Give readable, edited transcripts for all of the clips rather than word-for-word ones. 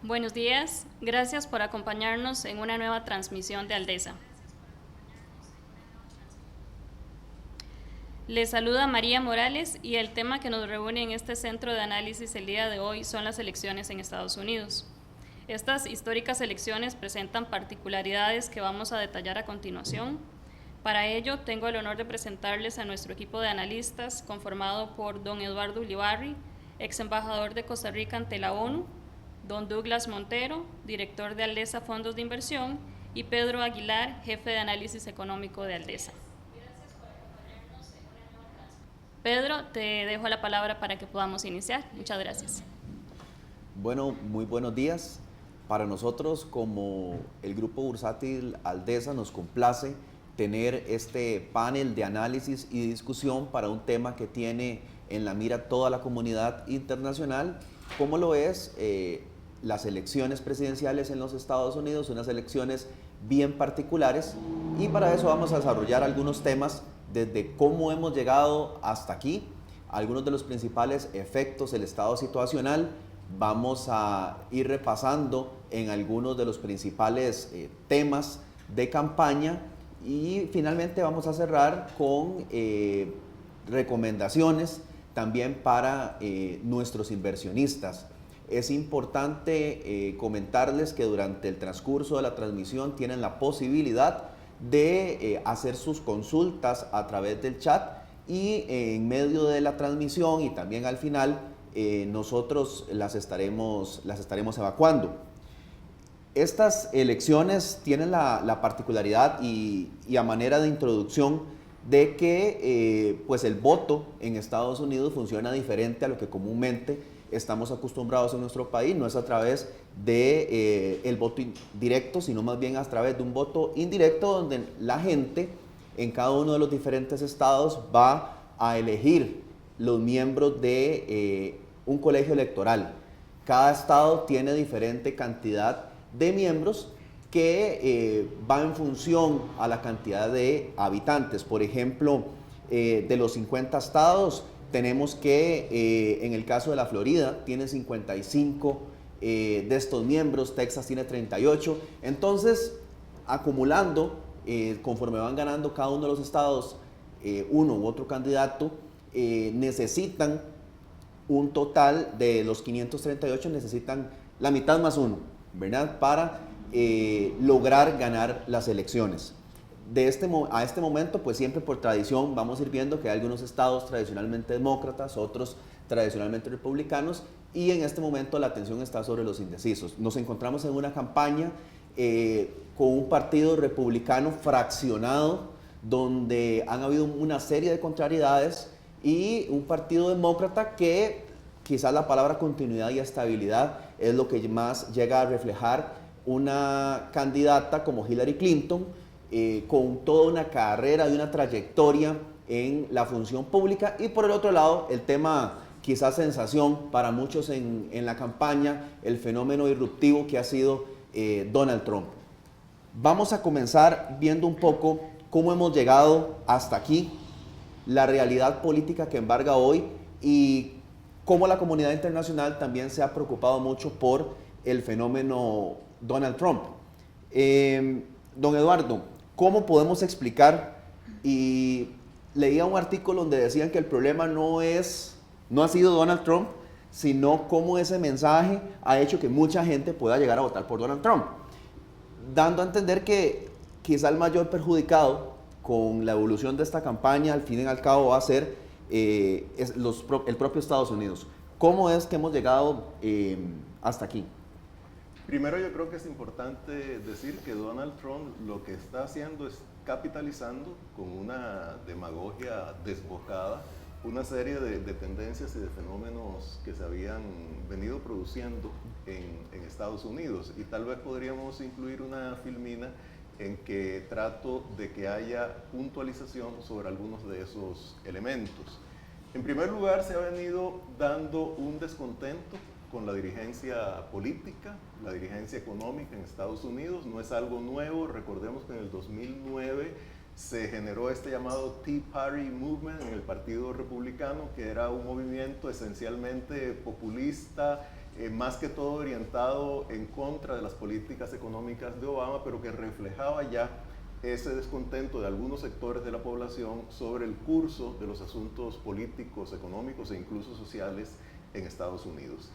Buenos días, gracias por acompañarnos en una nueva transmisión de Aldesa. Les saluda María Morales y el tema que nos reúne en este centro de análisis el día de hoy son las elecciones en Estados Unidos. Estas históricas elecciones presentan particularidades que vamos a detallar a continuación. Para ello, tengo el honor de presentarles a nuestro equipo de analistas conformado por don Eduardo Ulibarri, ex embajador de Costa Rica ante la ONU, don Douglas Montero, director de Aldesa Fondos de Inversión, y Pedro Aguilar, jefe de análisis económico de Aldesa. Pedro, te dejo la palabra para que podamos iniciar. Muchas gracias. Bueno, muy buenos días. Para nosotros, como el Grupo Bursátil Aldesa, nos complace tener este panel de análisis y discusión para un tema que tiene en la mira toda la comunidad internacional, como lo es las elecciones presidenciales en los Estados Unidos, unas elecciones bien particulares, y para eso vamos a desarrollar algunos temas desde cómo hemos llegado hasta aquí, algunos de los principales efectos del estado situacional. Vamos a ir repasando en algunos de los principales temas de campaña y finalmente vamos a cerrar con recomendaciones también para nuestros inversionistas. Es importante comentarles que durante el transcurso de la transmisión tienen la posibilidad de hacer sus consultas a través del chat y en medio de la transmisión y también al final nosotros las estaremos evacuando. Estas elecciones tienen la particularidad y a manera de introducción de que pues el voto en Estados Unidos funciona diferente a lo que comúnmente estamos acostumbrados en nuestro país. No es a través de el voto directo, sino más bien a través de un voto indirecto donde la gente en cada uno de los diferentes estados va a elegir los miembros de un colegio electoral. Cada estado tiene diferente cantidad de miembros que va en función a la cantidad de habitantes. Por ejemplo, de los 50 estados, tenemos que en el caso de la Florida tiene 55 de estos miembros, Texas tiene 38. Entonces, acumulando, conforme van ganando cada uno de los estados, uno u otro candidato, necesitan un total de los 538, necesitan la mitad más uno, ¿verdad? Para lograr ganar las elecciones. A este momento, pues siempre por tradición vamos a ir viendo que hay algunos estados tradicionalmente demócratas, otros tradicionalmente republicanos, y en este momento la atención está sobre los indecisos. Nos encontramos en una campaña con un partido republicano fraccionado, donde han habido una serie de contrariedades, y un partido demócrata que quizás la palabra continuidad y estabilidad es lo que más llega a reflejar una candidata como Hillary Clinton, con toda una carrera y una trayectoria en la función pública, y por el otro lado el tema quizás sensación para muchos en la campaña, el fenómeno disruptivo que ha sido Donald Trump. Vamos a comenzar viendo un poco cómo hemos llegado hasta aquí, la realidad política que embarga hoy y cómo la comunidad internacional también se ha preocupado mucho por el fenómeno Donald Trump. Don Eduardo, ¿cómo podemos explicar? Y leía un artículo donde decían que el problema no ha sido Donald Trump, sino cómo ese mensaje ha hecho que mucha gente pueda llegar a votar por Donald Trump, dando a entender que quizá el mayor perjudicado con la evolución de esta campaña, al fin y al cabo, va a ser el propio Estados Unidos. ¿Cómo es que hemos llegado hasta aquí? Primero, yo creo que es importante decir que Donald Trump lo que está haciendo es capitalizando con una demagogia desbocada una serie de tendencias y de fenómenos que se habían venido produciendo en Estados Unidos, y tal vez podríamos incluir una filmina en que trato de que haya puntualización sobre algunos de esos elementos. En primer lugar, se ha venido dando un descontento con la dirigencia política, la dirigencia económica en Estados Unidos. No es algo nuevo. Recordemos que en el 2009 se generó este llamado Tea Party Movement en el Partido Republicano, que era un movimiento esencialmente populista más que todo orientado en contra de las políticas económicas de Obama, pero que reflejaba ya ese descontento de algunos sectores de la población sobre el curso de los asuntos políticos, económicos e incluso sociales en Estados Unidos.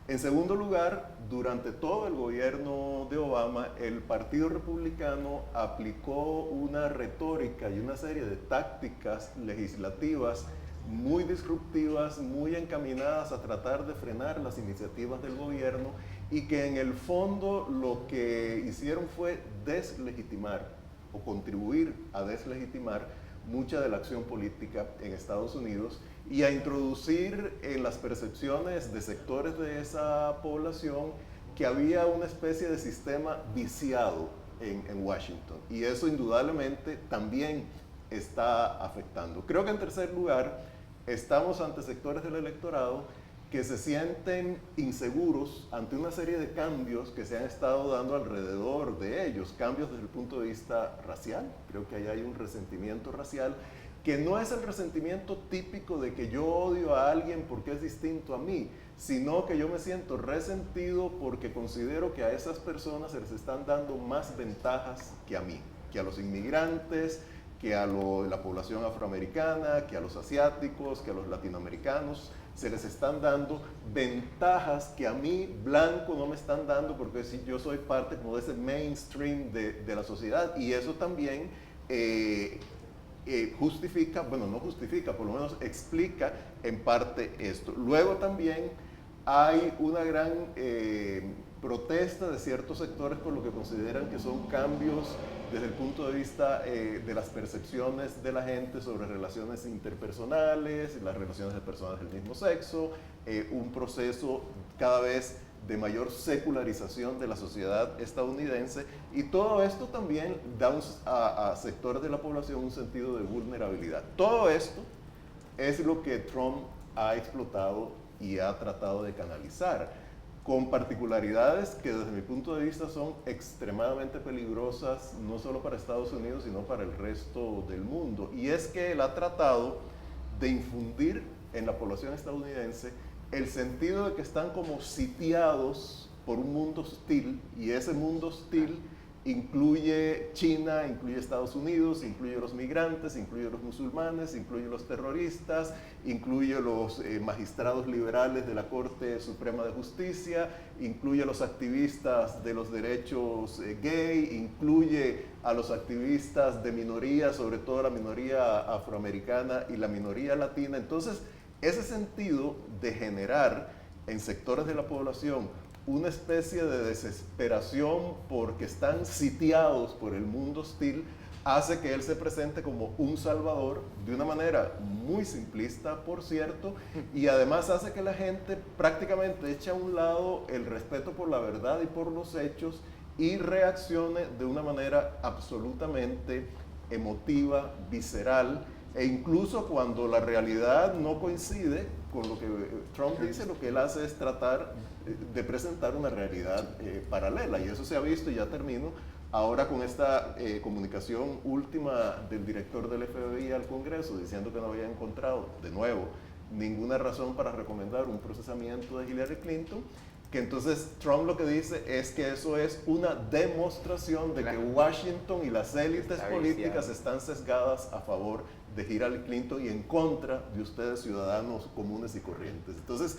En segundo lugar, durante todo el gobierno de Obama, el Partido Republicano aplicó una retórica y una serie de tácticas legislativas muy disruptivas, muy encaminadas a tratar de frenar las iniciativas del gobierno y que en el fondo lo que hicieron fue deslegitimar o contribuir a deslegitimar mucha de la acción política en Estados Unidos y a introducir en las percepciones de sectores de esa población que había una especie de sistema viciado en Washington. Y eso indudablemente también está afectando. Creo que en tercer lugar, estamos ante sectores del electorado que se sienten inseguros ante una serie de cambios que se han estado dando alrededor de ellos, cambios desde el punto de vista racial. Creo que ahí hay un resentimiento racial que no es el resentimiento típico de que yo odio a alguien porque es distinto a mí, sino que yo me siento resentido porque considero que a esas personas se les están dando más ventajas que a mí, que a los inmigrantes, que a la población afroamericana, que a los asiáticos, que a los latinoamericanos. Se les están dando ventajas que a mí, blanco, no me están dando porque yo soy parte como de ese mainstream de la sociedad, y eso también justifica, bueno, no justifica, por lo menos explica en parte esto. Luego también hay una gran protesta de ciertos sectores por lo que consideran que son cambios desde el punto de vista de las percepciones de la gente sobre relaciones interpersonales, las relaciones de personas del mismo sexo, un proceso cada vez de mayor secularización de la sociedad estadounidense, y todo esto también da a sectores de la población un sentido de vulnerabilidad. Todo esto es lo que Trump ha explotado y ha tratado de canalizar, con particularidades que desde mi punto de vista son extremadamente peligrosas, no solo para Estados Unidos, sino para el resto del mundo. Y es que él ha tratado de infundir en la población estadounidense el sentido de que están como sitiados por un mundo hostil, y ese mundo hostil incluye China, incluye Estados Unidos, incluye los migrantes, incluye los musulmanes, incluye los terroristas, incluye los magistrados liberales de la Corte Suprema de Justicia, incluye a los activistas de los derechos gay, incluye a los activistas de minorías, sobre todo la minoría afroamericana y la minoría latina. Entonces, ese sentido de generar en sectores de la población una especie de desesperación porque están sitiados por el mundo hostil, hace que él se presente como un salvador de una manera muy simplista, por cierto, y además hace que la gente prácticamente eche a un lado el respeto por la verdad y por los hechos y reaccione de una manera absolutamente emotiva, visceral, e incluso cuando la realidad no coincide con lo que Trump dice, lo que él hace es tratar de presentar una realidad paralela, y eso se ha visto, y ya termino, ahora con esta comunicación última del director del FBI al Congreso diciendo que no había encontrado, de nuevo, ninguna razón para recomendar un procesamiento de Hillary Clinton, que entonces Trump lo que dice es que eso es una demostración de que Washington y las élites políticas están sesgadas a favor de Hillary Clinton y en contra de ustedes, ciudadanos comunes y corrientes. Entonces,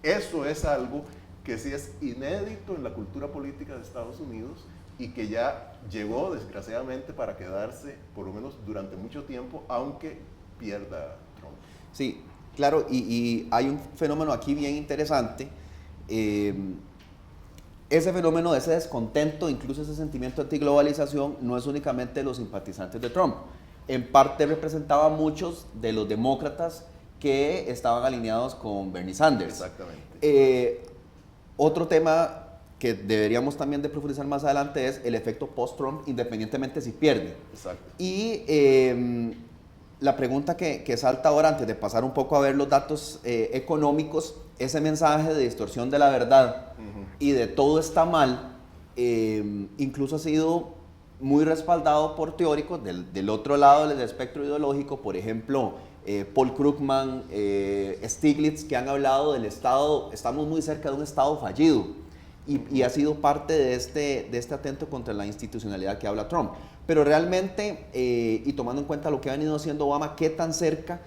eso es algo que sí es inédito en la cultura política de Estados Unidos y que ya llegó desgraciadamente para quedarse, por lo menos durante mucho tiempo, aunque pierda Trump. Sí, claro, y hay un fenómeno aquí bien interesante. Ese fenómeno de ese descontento, incluso ese sentimiento de antiglobalización, no es únicamente de los simpatizantes de Trump. En parte representaba a muchos de los demócratas que estaban alineados con Bernie Sanders. Exactamente. Otro tema que deberíamos también de profundizar más adelante es el efecto post-Trump, independientemente si pierde. Exacto. Y la pregunta que salta ahora, antes de pasar un poco a ver los datos económicos, ese mensaje de distorsión de la verdad y de todo está mal, incluso ha sido muy respaldado por teóricos del otro lado del espectro ideológico. Por ejemplo, Paul Krugman, Stiglitz, que han hablado del Estado, estamos muy cerca de un Estado fallido, y ha sido parte de este atento contra la institucionalidad que habla Trump. Pero realmente, y tomando en cuenta lo que ha venido haciendo Obama, ¿qué tan cerca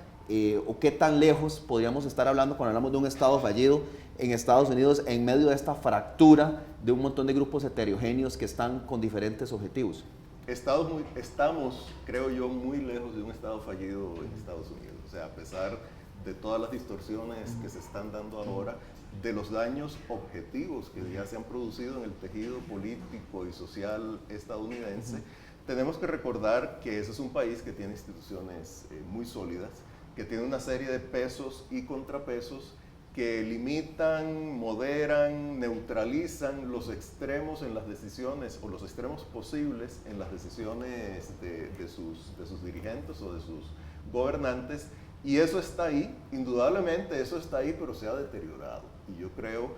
o qué tan lejos podríamos estar hablando cuando hablamos de un Estado fallido en Estados Unidos en medio de esta fractura de un montón de grupos heterogéneos que están con diferentes objetivos? Estamos, creo yo, muy lejos de un Estado fallido en Estados Unidos. O sea, a pesar de todas las distorsiones que se están dando ahora, de los daños objetivos que ya se han producido en el tejido político y social estadounidense, tenemos que recordar que ese es un país que tiene instituciones muy sólidas, que tiene una serie de pesos y contrapesos que limitan, moderan, neutralizan los extremos en las decisiones, o los extremos posibles en las decisiones de sus dirigentes o de sus gobernantes, y eso está ahí, indudablemente eso está ahí, pero se ha deteriorado. Y yo creo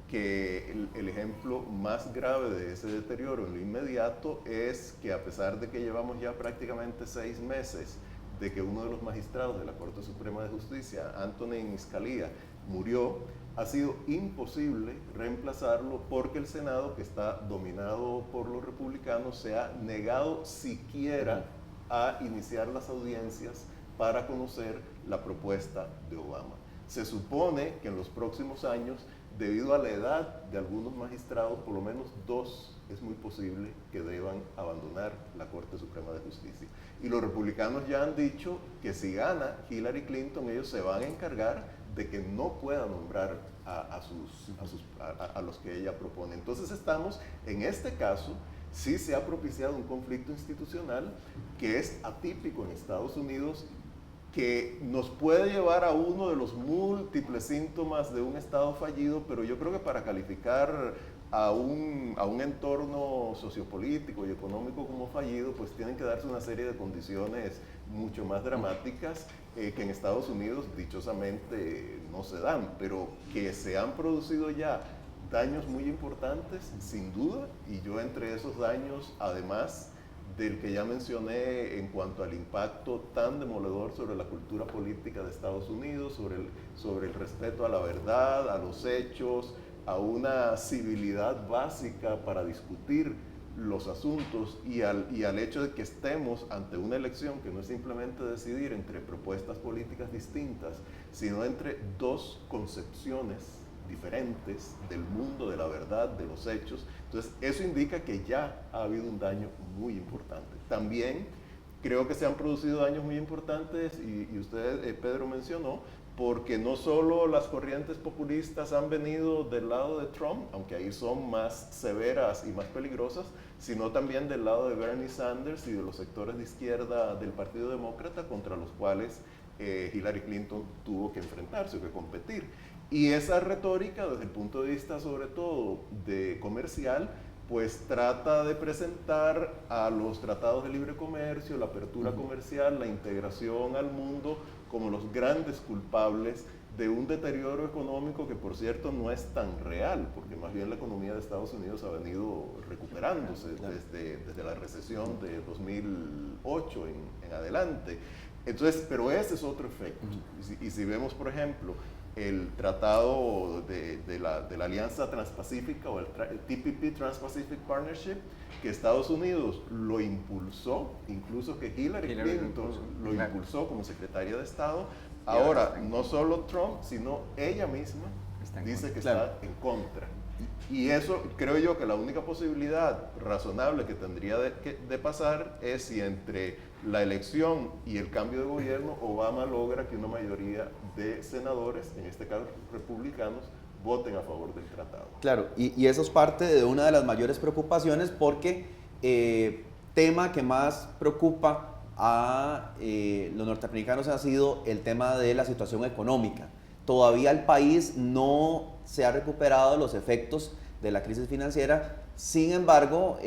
que el ejemplo más grave de ese deterioro en lo inmediato es que, a pesar de que llevamos ya prácticamente 6 meses de que uno de los magistrados de la Corte Suprema de Justicia, Antonin Scalia, murió, ha sido imposible reemplazarlo porque el Senado, que está dominado por los republicanos, se ha negado siquiera a iniciar las audiencias para conocer la propuesta de Obama. Se supone que en los próximos años, debido a la edad de algunos magistrados, por lo menos 2 es muy posible que deban abandonar la Corte Suprema de Justicia. Y los republicanos ya han dicho que si gana Hillary Clinton, ellos se van a encargar de que no pueda nombrar a los que ella propone. Entonces estamos, en este caso, sí se ha propiciado un conflicto institucional que es atípico en Estados Unidos, que nos puede llevar a uno de los múltiples síntomas de un Estado fallido, pero yo creo que para calificar a un entorno sociopolítico y económico como fallido, pues tienen que darse una serie de condiciones mucho más dramáticas que en Estados Unidos dichosamente no se dan, pero que se han producido ya daños muy importantes, sin duda, y yo entre esos daños, además del que ya mencioné en cuanto al impacto tan demoledor sobre la cultura política de Estados Unidos, sobre el respeto a la verdad, a los hechos, a una civilidad básica para discutir los asuntos, y al hecho de que estemos ante una elección que no es simplemente decidir entre propuestas políticas distintas, sino entre 2 concepciones diferentes del mundo, de la verdad, de los hechos. Entonces, eso indica que ya ha habido un daño muy importante. También creo que se han producido daños muy importantes, y usted, Pedro, mencionó, porque no solo las corrientes populistas han venido del lado de Trump, aunque ahí son más severas y más peligrosas, sino también del lado de Bernie Sanders y de los sectores de izquierda del Partido Demócrata, contra los cuales Hillary Clinton tuvo que enfrentarse o que competir. Y esa retórica, desde el punto de vista sobre todo de comercial, pues trata de presentar a los tratados de libre comercio, la apertura comercial, la integración al mundo, como los grandes culpables de un deterioro económico que, por cierto, no es tan real, porque más bien la economía de Estados Unidos ha venido recuperándose desde la recesión de 2008 en adelante. Entonces, pero ese es otro efecto. Y si vemos, por ejemplo, el tratado de la Alianza Transpacífica, o el TPP, Trans-Pacific Partnership, que Estados Unidos lo impulsó, incluso que Hillary Clinton lo impulsó como secretaria de Estado. Ahora, no solo Trump, sino ella misma dice que está en contra. Y eso, creo yo, que la única posibilidad razonable que tendría de pasar es si entre la elección y el cambio de gobierno, Obama logra que una mayoría de senadores, en este caso republicanos, voten a favor del tratado. Claro, y eso es parte de una de las mayores preocupaciones, porque tema que más preocupa a los norteamericanos ha sido el tema de la situación económica. Todavía el país no se ha recuperado de los efectos de la crisis financiera. Sin embargo,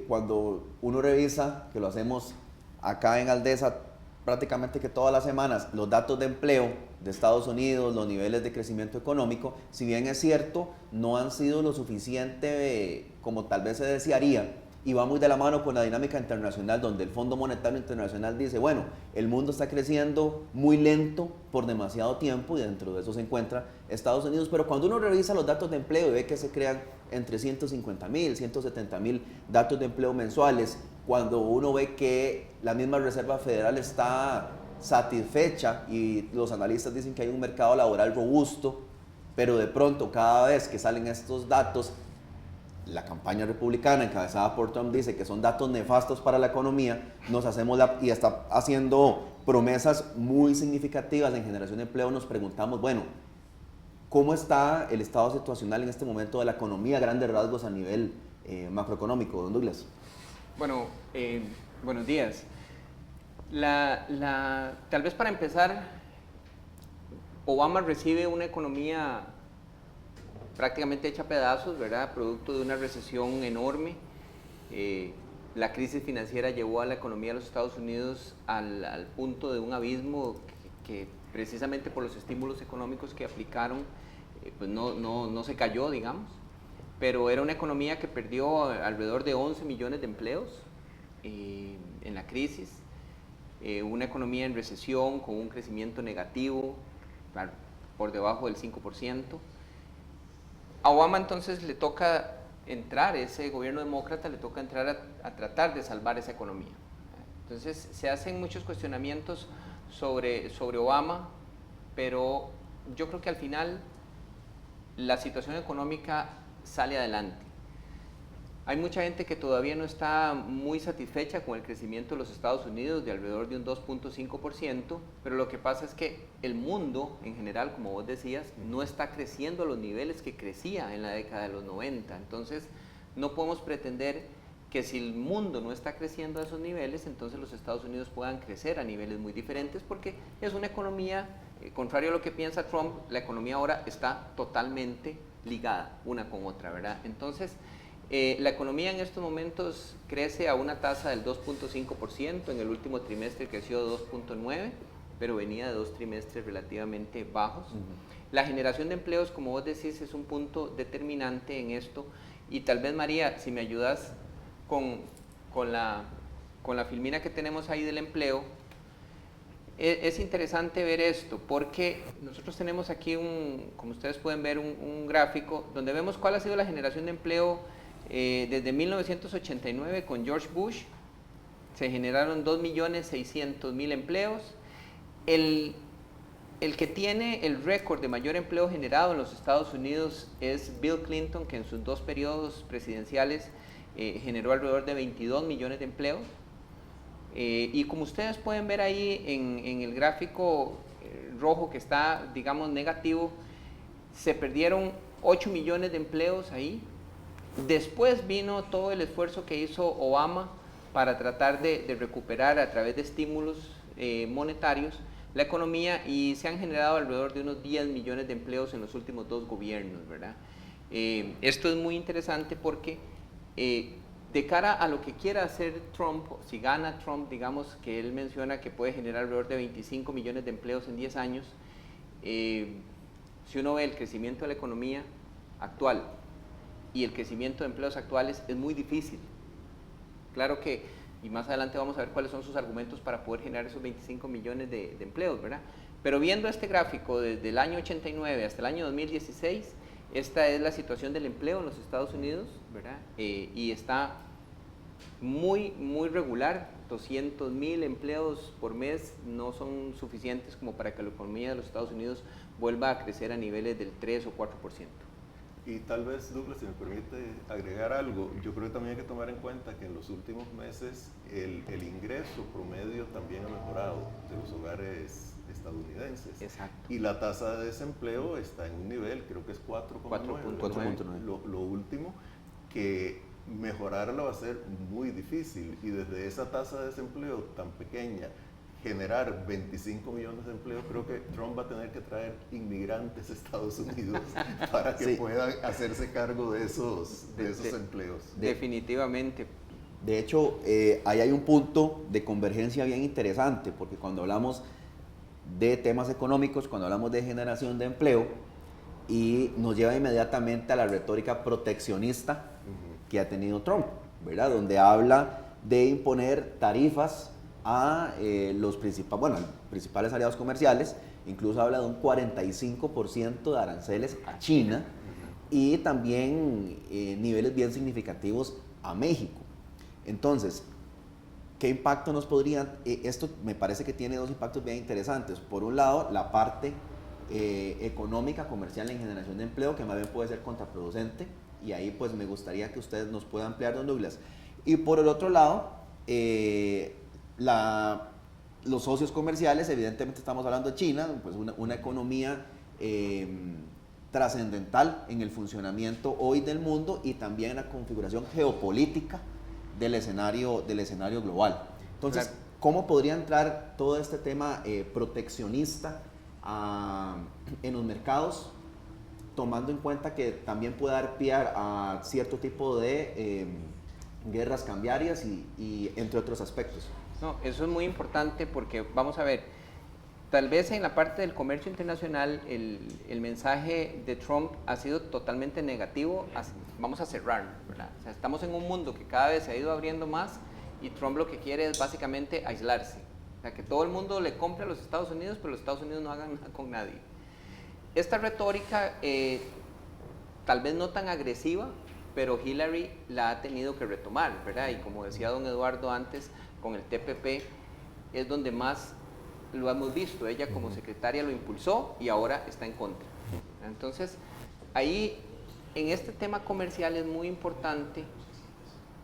cuando uno revisa, que lo hacemos acá en Aldesa prácticamente que todas las semanas, los datos de empleo de Estados Unidos, los niveles de crecimiento económico, si bien es cierto, no han sido lo suficiente como tal vez se desearía y va muy de la mano con la dinámica internacional, donde el Fondo Monetario Internacional dice, bueno, el mundo está creciendo muy lento por demasiado tiempo, y dentro de eso se encuentra Estados Unidos, pero cuando uno revisa los datos de empleo y ve que se crean entre 150,000, 170,000 datos de empleo mensuales, cuando uno ve que la misma Reserva Federal está satisfecha y los analistas dicen que hay un mercado laboral robusto, pero de pronto cada vez que salen estos datos, la campaña republicana encabezada por Trump dice que son datos nefastos para la economía, y está haciendo promesas muy significativas en generación de empleo, nos preguntamos, bueno, ¿cómo está el estado situacional en este momento de la economía, a grandes rasgos a nivel macroeconómico, don Douglas? Bueno, buenos días. Tal vez para empezar, Obama recibe una economía prácticamente hecha pedazos, ¿verdad? Producto de una recesión enorme. La crisis financiera llevó a la economía de los Estados Unidos al punto de un abismo que precisamente por los estímulos económicos que aplicaron, pues no se cayó, digamos. Pero era una economía que perdió alrededor de 11 millones de empleos en la crisis. Una economía en recesión con un crecimiento negativo, por debajo del 5%. A Obama entonces le toca entrar, ese gobierno demócrata le toca entrar a tratar de salvar esa economía. Entonces se hacen muchos cuestionamientos sobre Obama, pero yo creo que al final la situación económica sale adelante. Hay mucha gente que todavía no está muy satisfecha con el crecimiento de los Estados Unidos de alrededor de un 2.5%, pero lo que pasa es que el mundo en general, como vos decías, no está creciendo a los niveles que crecía en la década de los 90. Entonces, no podemos pretender que si el mundo no está creciendo a esos niveles, entonces los Estados Unidos puedan crecer a niveles muy diferentes, porque es una economía, contrario a lo que piensa Trump, la economía ahora está totalmente ligada una con otra, ¿verdad? Entonces, la economía en estos momentos crece a una tasa del 2.5%, en el último trimestre creció 2.9%, pero venía de 2 trimestres relativamente bajos. La generación de empleos, como vos decís, es un punto determinante en esto, y tal vez, María, si me ayudas con la filmina que tenemos ahí del empleo, es interesante ver esto, porque nosotros tenemos aquí, como ustedes pueden ver, un gráfico donde vemos cuál ha sido la generación de empleo desde 1989 con George Bush. Se generaron 2.600.000 empleos. El que tiene el récord de mayor empleo generado en los Estados Unidos es Bill Clinton, que en sus 2 periodos presidenciales generó alrededor de 22 millones de empleos. Y como ustedes pueden ver ahí en el gráfico rojo que está, digamos, negativo, se perdieron 8 millones de empleos ahí. Después vino todo el esfuerzo que hizo Obama para tratar de recuperar a través de estímulos monetarios la economía, y se han generado alrededor de unos 10 millones de empleos en los últimos 2 gobiernos, ¿verdad? Esto es muy interesante porque de cara a lo que quiera hacer Trump, si gana Trump, digamos que él menciona que puede generar alrededor de 25 millones de empleos en 10 años, si uno ve el crecimiento de la economía actual y el crecimiento de empleos actuales, es muy difícil. Claro que, y más adelante vamos a ver cuáles son sus argumentos para poder generar esos 25 millones de empleos, ¿verdad? Pero viendo este gráfico desde el año 89 hasta el año 2016, esta es la situación del empleo en los Estados Unidos, ¿verdad? Y está muy, muy regular. 200,000 empleos por mes no son suficientes como para que la economía de los Estados Unidos vuelva a crecer a niveles del 3 o 4%. Y tal vez, Douglas, si me permite agregar algo, yo creo que también hay que tomar en cuenta que en los últimos meses el ingreso promedio también ha mejorado de los hogares estadounidenses. Exacto. Y la tasa de desempleo está en un nivel, creo que es 4.9. Lo último, que mejorarla va a ser muy difícil, y desde esa tasa de desempleo tan pequeña, generar 25 millones de empleos, creo que Trump va a tener que traer inmigrantes a Estados Unidos para que puedan hacerse cargo de esos empleos. Definitivamente. De hecho, ahí hay un punto de convergencia bien interesante, porque cuando hablamos de temas económicos, cuando hablamos de generación de empleo, y nos lleva inmediatamente a la retórica proteccionista que ha tenido Trump. ¿verdad? Donde habla de imponer tarifas a los principales aliados comerciales, incluso habla de un 45% de aranceles a China y también niveles bien significativos a México. Entonces, ¿qué impacto nos podrían? Esto me parece que tiene dos impactos bien interesantes. Por un lado, la parte económica, comercial en generación de empleo, que más bien puede ser contraproducente, y ahí pues me gustaría que ustedes nos puedan ampliar, don Douglas. Y por el otro lado, los socios comerciales, evidentemente estamos hablando de China, pues una economía trascendental en el funcionamiento hoy del mundo y también en la configuración geopolítica del escenario global. Entonces, claro, ¿cómo podría entrar todo este tema proteccionista en los mercados, tomando en cuenta que también puede dar pie a cierto tipo de guerras cambiarias y entre otros aspectos? No, eso es muy importante porque, vamos a ver, tal vez en la parte del comercio internacional el mensaje de Trump ha sido totalmente negativo. Vamos a cerrar, ¿verdad? O sea, estamos en un mundo que cada vez se ha ido abriendo más y Trump lo que quiere es básicamente aislarse. O sea, que todo el mundo le compre a los Estados Unidos, pero los Estados Unidos no hagan nada con nadie. Esta retórica, tal vez no tan agresiva, pero Hillary la ha tenido que retomar, ¿verdad? Y como decía don Eduardo antes, con el TPP es donde más lo hemos visto. Ella como secretaria lo impulsó y ahora está en contra. Entonces, ahí en este tema comercial es muy importante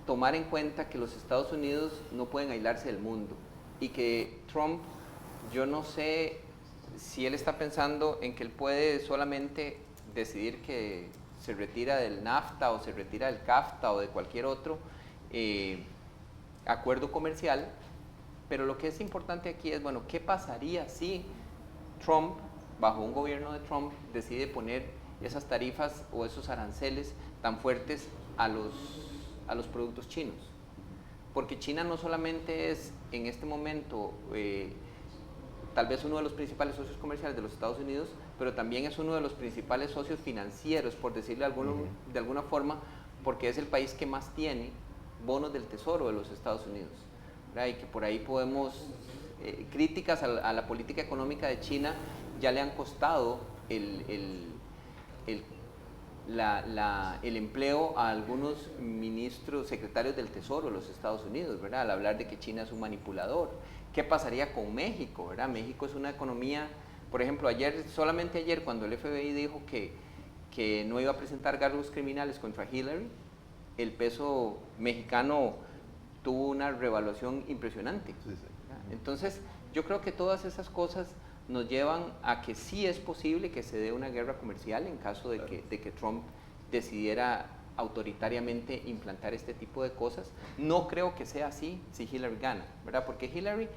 tomar en cuenta que los Estados Unidos no pueden aislarse del mundo y que Trump, yo no sé si él está pensando en que él puede solamente decidir que se retira del NAFTA o se retira del CAFTA o de cualquier otro acuerdo comercial, pero lo que es importante aquí es, bueno, ¿qué pasaría si Trump, bajo un gobierno de Trump, decide poner esas tarifas o esos aranceles tan fuertes a los productos chinos? Porque China no solamente es en este momento tal vez uno de los principales socios comerciales de los Estados Unidos, pero también es uno de los principales socios financieros, por decirlo de alguna forma, porque es el país que más tiene bonos del tesoro de los Estados Unidos, ¿verdad? Y que por ahí podemos, críticas a la política económica de China ya le han costado el empleo a algunos ministros, secretarios del Tesoro de los Estados Unidos, ¿verdad? Al hablar de que China es un manipulador. ¿Qué pasaría con México, verdad? México es una economía, por ejemplo, solamente ayer cuando el FBI dijo que no iba a presentar cargos criminales contra Hillary, el peso mexicano tuvo una revaluación impresionante. Sí, sí. Entonces, yo creo que todas esas cosas nos llevan a que sí es posible que se dé una guerra comercial en caso de que Trump decidiera autoritariamente implantar este tipo de cosas. No creo que sea así si Hillary gana, ¿verdad? Porque Hillary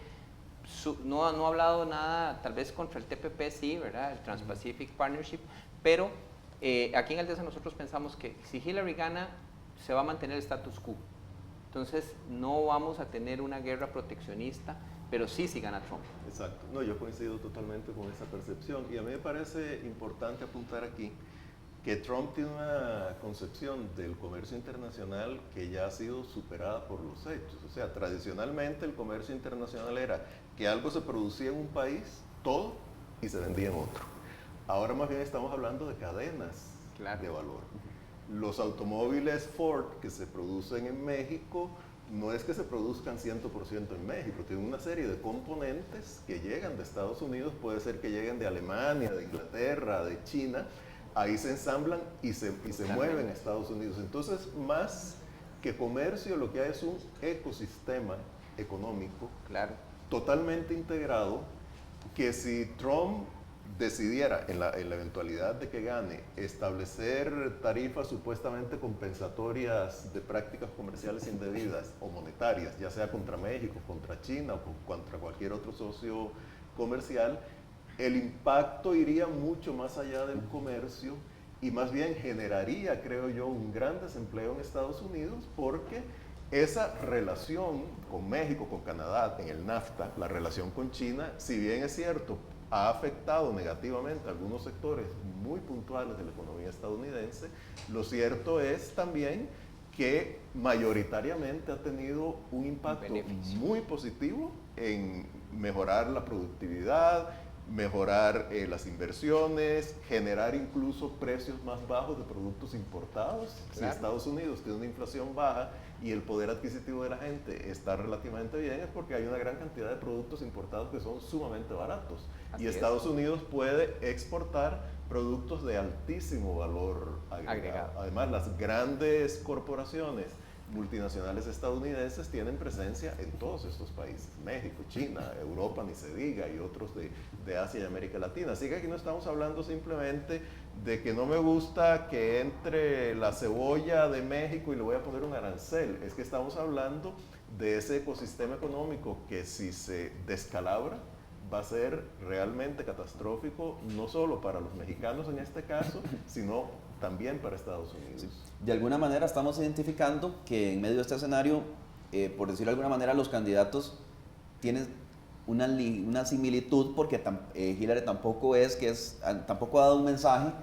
no ha hablado nada, tal vez contra el TPP sí, ¿verdad? El Trans-Pacific Partnership, pero aquí en Aldesa nosotros pensamos que si Hillary gana, se va a mantener el status quo. Entonces, no vamos a tener una guerra proteccionista, pero sí si gana Trump. Exacto. No, yo coincido totalmente con esa percepción. Y a mí me parece importante apuntar aquí que Trump tiene una concepción del comercio internacional que ya ha sido superada por los hechos. O sea, tradicionalmente el comercio internacional era que algo se producía en un país, todo, y se vendía en otro. Ahora más bien estamos hablando de cadenas de valor. Los automóviles Ford que se producen en México no es que se produzcan 100% en México, tienen una serie de componentes que llegan de Estados Unidos, puede ser que lleguen de Alemania, de Inglaterra, de China, ahí se ensamblan y se mueven a Estados Unidos. Entonces, más que comercio, lo que hay es un ecosistema económico totalmente integrado, que si Trump decidiera, en la eventualidad de que gane, establecer tarifas supuestamente compensatorias de prácticas comerciales indebidas o monetarias, ya sea contra México, contra China o contra cualquier otro socio comercial, el impacto iría mucho más allá del comercio y más bien generaría, creo yo, un gran desempleo en Estados Unidos, porque esa relación con México, con Canadá, en el NAFTA, la relación con China, si bien es cierto, ha afectado negativamente a algunos sectores muy puntuales de la economía estadounidense, lo cierto es también que mayoritariamente ha tenido un impacto muy positivo en mejorar la productividad, mejorar las inversiones, generar incluso precios más bajos de productos importados. Claro. Si Estados Unidos tiene una inflación baja y el poder adquisitivo de la gente está relativamente bien, es porque hay una gran cantidad de productos importados que son sumamente baratos. Así y Estados Unidos puede exportar productos de altísimo valor agregado. Además, las grandes corporaciones multinacionales estadounidenses tienen presencia en todos estos países, México, China, Europa, ni se diga, y otros de Asia y América Latina. Así que aquí no estamos hablando simplemente de que no me gusta que entre la cebolla de México y le voy a poner un arancel, es que estamos hablando de ese ecosistema económico que si se descalabra, va a ser realmente catastrófico, no solo para los mexicanos en este caso, sino también para Estados Unidos. Sí. De alguna manera estamos identificando que en medio de este escenario, por decirlo de alguna manera, los candidatos tienen una similitud, porque Hillary tampoco tampoco ha dado un mensaje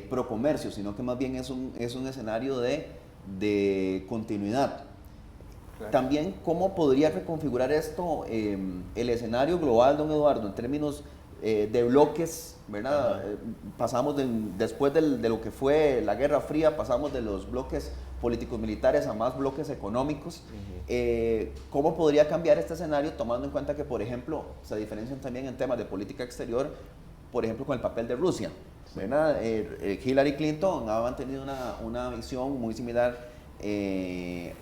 pro comercio, sino que más bien es un escenario de continuidad. Claro. También, ¿cómo podría reconfigurar esto el escenario global, don Eduardo, en términos de bloques, ¿verdad? Pasamos después de lo que fue la Guerra Fría, pasamos de los bloques políticos militares a más bloques económicos. ¿Cómo podría cambiar este escenario, tomando en cuenta que, por ejemplo, se diferencian también en temas de política exterior, por ejemplo, con el papel de Rusia, ¿verdad? Hillary Clinton ha mantenido una visión muy similar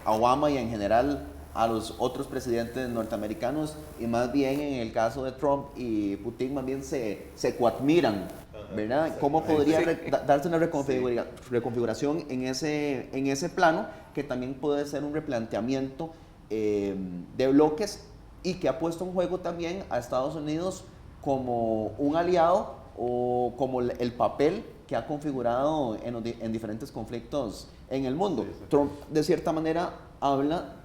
a Obama y en general a los otros presidentes norteamericanos, y más bien en el caso de Trump y Putin más bien se coadmiran, ¿verdad? ¿Cómo podría darse una reconfiguración en ese plano, que también puede ser un replanteamiento de bloques, y que ha puesto en juego también a Estados Unidos como un aliado o como el papel que ha configurado en diferentes conflictos en el mundo? Sí, sí. Trump, de cierta manera, habla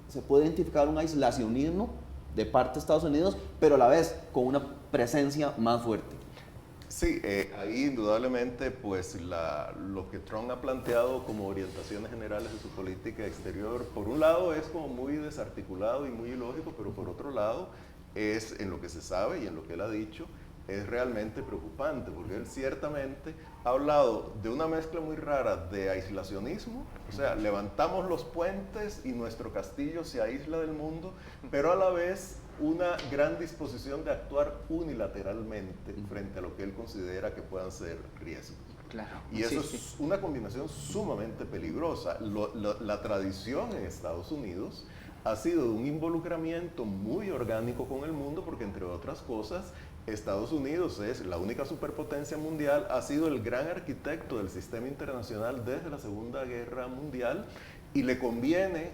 se puede identificar un aislacionismo de parte de Estados Unidos, pero a la vez con una presencia más fuerte. Sí, ahí indudablemente pues lo que Trump ha planteado como orientaciones generales de su política exterior, por un lado es como muy desarticulado y muy ilógico, pero por otro lado es, en lo que se sabe y en lo que él ha dicho, es realmente preocupante, porque él ciertamente ha hablado de una mezcla muy rara de aislacionismo, o sea, levantamos los puentes y nuestro castillo se aísla del mundo, pero a la vez una gran disposición de actuar unilateralmente frente a lo que él considera que puedan ser riesgos. Claro. Y eso es una combinación sumamente peligrosa. La tradición en Estados Unidos ha sido un involucramiento muy orgánico con el mundo, porque entre otras cosas, Estados Unidos es la única superpotencia mundial, ha sido el gran arquitecto del sistema internacional desde la Segunda Guerra Mundial, y le conviene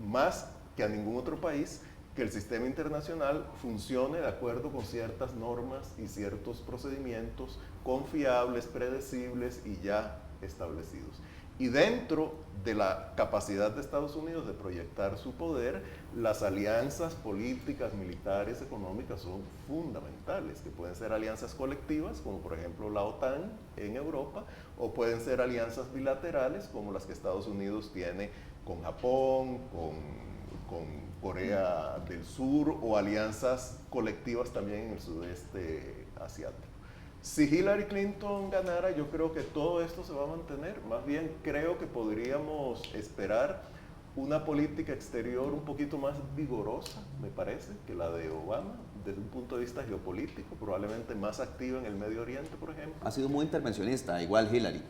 más que a ningún otro país que el sistema internacional funcione de acuerdo con ciertas normas y ciertos procedimientos confiables, predecibles y ya establecidos. Y dentro de la capacidad de Estados Unidos de proyectar su poder, las alianzas políticas, militares, económicas son fundamentales, que pueden ser alianzas colectivas, como por ejemplo la OTAN en Europa, o pueden ser alianzas bilaterales, como las que Estados Unidos tiene con Japón, con Corea del Sur, o alianzas colectivas también en el sudeste asiático. Si Hillary Clinton ganara, yo creo que todo esto se va a mantener. Más bien creo que podríamos esperar una política exterior un poquito más vigorosa, me parece, que la de Obama, desde un punto de vista geopolítico, probablemente más activa en el Medio Oriente, por ejemplo. Ha sido muy intervencionista, igual Hillary.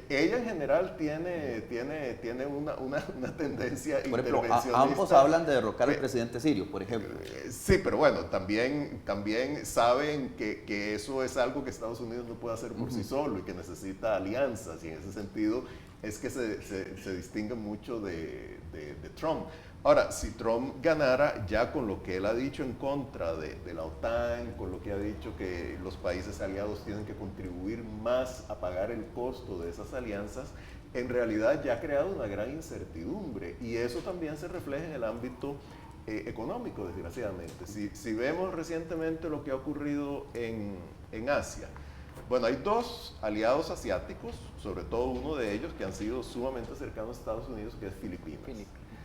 Ella en general tiene una tendencia por ejemplo, intervencionista. Ambos hablan de derrocar al presidente sirio, por ejemplo. Sí, pero bueno, también saben que eso es algo que Estados Unidos no puede hacer por sí solo y que necesita alianzas, y en ese sentido es que se distingue mucho de Trump. Ahora, si Trump ganara, ya con lo que él ha dicho en contra de la OTAN, con lo que ha dicho que los países aliados tienen que contribuir más a pagar el costo de esas alianzas, en realidad ya ha creado una gran incertidumbre, y eso también se refleja en el ámbito económico, desgraciadamente. Si vemos recientemente lo que ha ocurrido en Asia, Bueno, hay dos aliados asiáticos, sobre todo uno de ellos que han sido sumamente cercanos a Estados Unidos, que es Filipinas.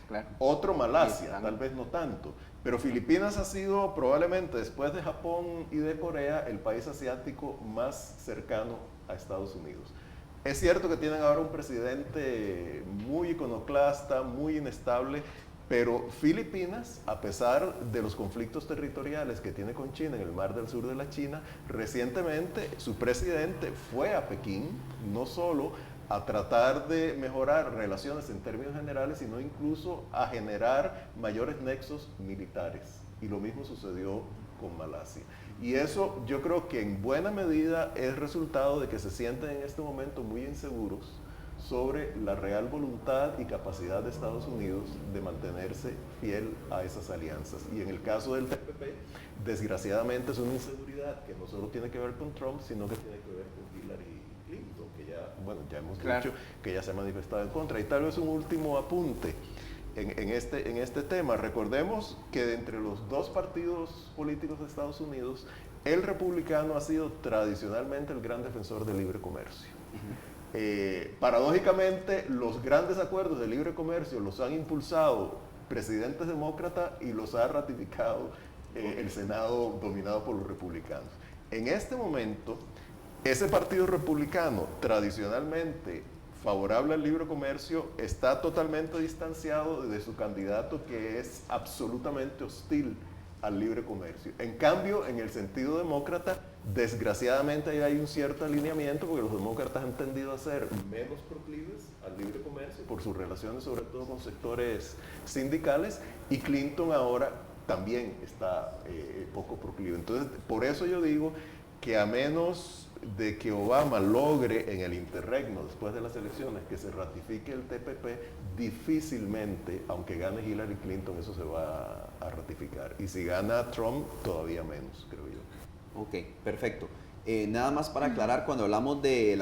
Claro. Otro, Malasia, tal vez no tanto, pero Filipinas ha sido probablemente después de Japón y de Corea el país asiático más cercano a Estados Unidos. Es cierto que tienen ahora un presidente muy iconoclasta, muy inestable, pero Filipinas, a pesar de los conflictos territoriales que tiene con China en el Mar del Sur de la China, recientemente su presidente fue a Pekín, no solo a tratar de mejorar relaciones en términos generales, sino incluso a generar mayores nexos militares. Y lo mismo sucedió con Malasia. Y eso yo creo que en buena medida es resultado de que se sienten en este momento muy inseguros sobre la real voluntad y capacidad de Estados Unidos de mantenerse fiel a esas alianzas. Y en el caso del TPP, desgraciadamente es una inseguridad que no solo tiene que ver con Trump, sino que tiene que ver con Hillary Clinton, que ya hemos dicho que ya se ha manifestado en contra. Y tal vez un último apunte en este tema. Recordemos que de entre los dos partidos políticos de Estados Unidos, el republicano ha sido tradicionalmente el gran defensor del libre comercio. Paradójicamente, los grandes acuerdos de libre comercio los han impulsado presidentes demócratas y los ha ratificado el Senado dominado por los republicanos. En este momento, ese partido republicano tradicionalmente favorable al libre comercio está totalmente distanciado de su candidato, que es absolutamente hostil al libre comercio. En cambio, en el sentido demócrata, desgraciadamente ahí hay un cierto alineamiento, porque los demócratas han tendido a ser menos proclives al libre comercio por sus relaciones sobre todo con sectores sindicales, y Clinton ahora también está poco proclive. Entonces, por eso yo digo que a menos de que Obama logre en el interregno, después de las elecciones, que se ratifique el TPP, difícilmente, aunque gane Hillary Clinton, eso se va a ratificar. Y si gana Trump, todavía menos, creo yo. Ok, perfecto. Nada más para aclarar, cuando hablamos del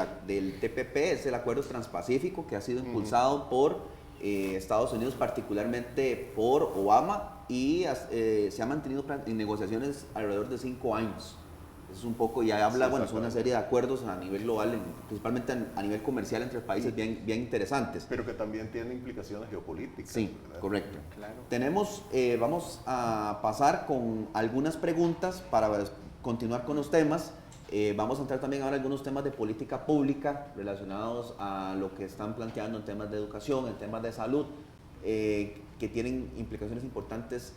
TPP, es el Acuerdo Transpacífico que ha sido impulsado por Estados Unidos, particularmente por Obama, y se ha mantenido en negociaciones alrededor de 5 años. Es un poco, y habla, bueno, son una serie de acuerdos a nivel global, principalmente a nivel comercial entre países bien interesantes. Pero que también tiene implicaciones geopolíticas. Sí, ¿verdad? Correcto. Claro. Tenemos, vamos a pasar con algunas preguntas para continuar con los temas. Vamos a entrar también ahora en algunos temas de política pública relacionados a lo que están planteando en temas de educación, en temas de salud, que tienen implicaciones importantes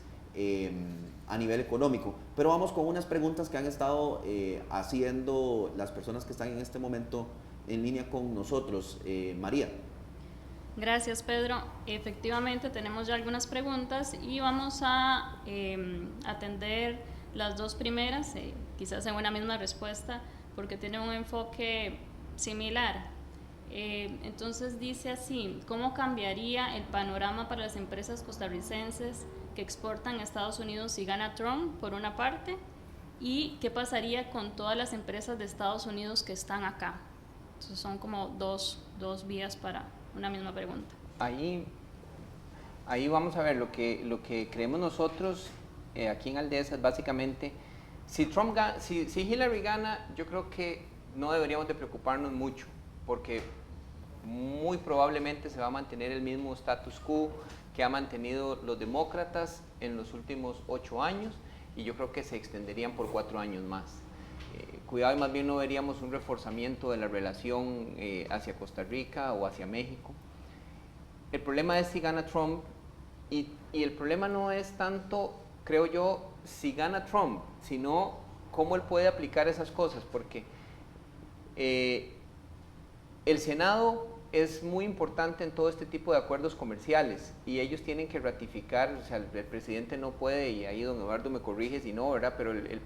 a nivel económico. Pero vamos con unas preguntas que han estado haciendo las personas que están en este momento en línea con nosotros. María. Gracias, Pedro. Efectivamente, tenemos ya algunas preguntas y vamos a atender las dos primeras, quizás en una misma respuesta, porque tienen un enfoque similar. Entonces dice así: ¿cómo cambiaría el panorama para las empresas costarricenses que exportan a Estados Unidos si gana Trump, por una parte? ¿Y qué pasaría con todas las empresas de Estados Unidos que están acá? Entonces son como dos vías para una misma pregunta. Ahí vamos a ver lo que creemos nosotros aquí en Aldesa es básicamente, si Hillary gana, yo creo que no deberíamos de preocuparnos mucho, porque muy probablemente se va a mantener el mismo status quo que ha mantenido los demócratas en los últimos 8 años, y yo creo que se extenderían por 4 años más. Cuidado, y más bien no veríamos un reforzamiento de la relación hacia Costa Rica o hacia México. El problema es si gana Trump, y el problema no es tanto, creo yo, si gana Trump, sino cómo él puede aplicar esas cosas, porque el Senado es muy importante en todo este tipo de acuerdos comerciales, y ellos tienen que ratificar. O sea, el presidente no puede, y ahí don Eduardo me corrige si no, ¿verdad? Pero el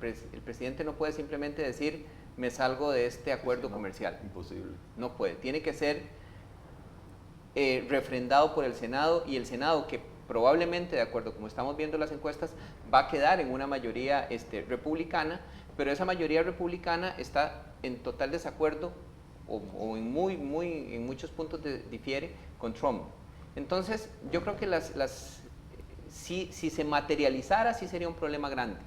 presidente no puede simplemente decir, me salgo de este acuerdo comercial. Imposible. No puede, tiene que ser refrendado por el Senado, y el Senado, que probablemente, de acuerdo como estamos viendo las encuestas, va a quedar en una mayoría republicana, pero esa mayoría republicana está en total desacuerdo o en muchos puntos difiere con Trump. Entonces, yo creo que si se materializara, sí sería un problema grande.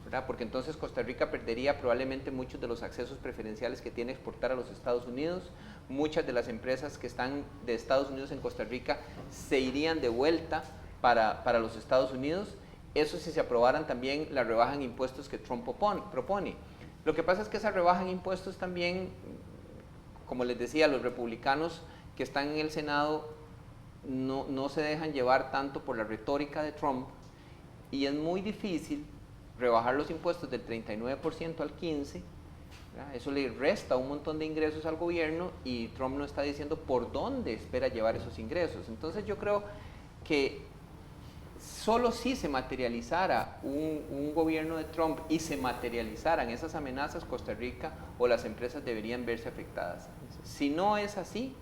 ¿verdad? Porque entonces Costa Rica perdería probablemente muchos de los accesos preferenciales que tiene exportar a los Estados Unidos. Muchas de las empresas que están de Estados Unidos en Costa Rica se irían de vuelta para los Estados Unidos. Eso si se aprobaran también la rebaja en impuestos que Trump propone. Lo que pasa es que esa rebaja en impuestos también, como les decía, los republicanos que están en el Senado no se dejan llevar tanto por la retórica de Trump, y es muy difícil rebajar los impuestos del 39% al 15%, ¿verdad? Eso le resta un montón de ingresos al gobierno y Trump no está diciendo por dónde espera llevar esos ingresos. Entonces yo creo que solo si se materializara un gobierno de Trump y se materializaran esas amenazas, Costa Rica o las empresas deberían verse afectadas. Si no es así,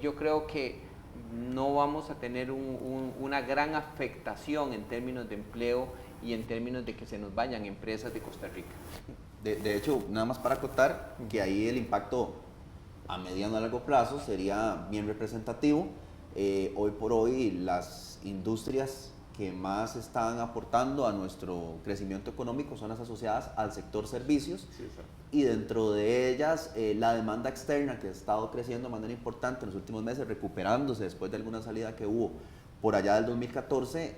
yo creo que no vamos a tener una gran afectación en términos de empleo y en términos de que se nos vayan empresas de Costa Rica. De hecho, nada más para acotar que ahí el impacto a mediano a largo plazo sería bien representativo. Hoy por hoy las industrias que más están aportando a nuestro crecimiento económico son las asociadas al sector servicios, Sí, exacto. y dentro de ellas la demanda externa, que ha estado creciendo de manera importante en los últimos meses, recuperándose después de alguna salida que hubo por allá del 2014,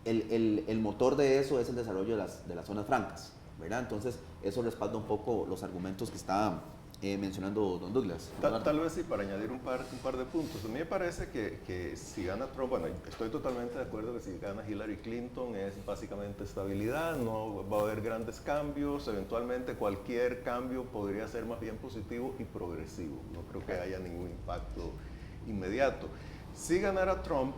el motor de eso es el desarrollo de las zonas francas, ¿verdad? Entonces eso respalda un poco los argumentos que está mencionando don Douglas. Tal vez sí, para añadir un par de puntos. A mí me parece que si gana Trump, bueno, estoy totalmente de acuerdo que si gana Hillary Clinton es básicamente estabilidad, no va a haber grandes cambios, eventualmente cualquier cambio podría ser más bien positivo y progresivo. No creo que haya ningún impacto inmediato. Si ganara Trump,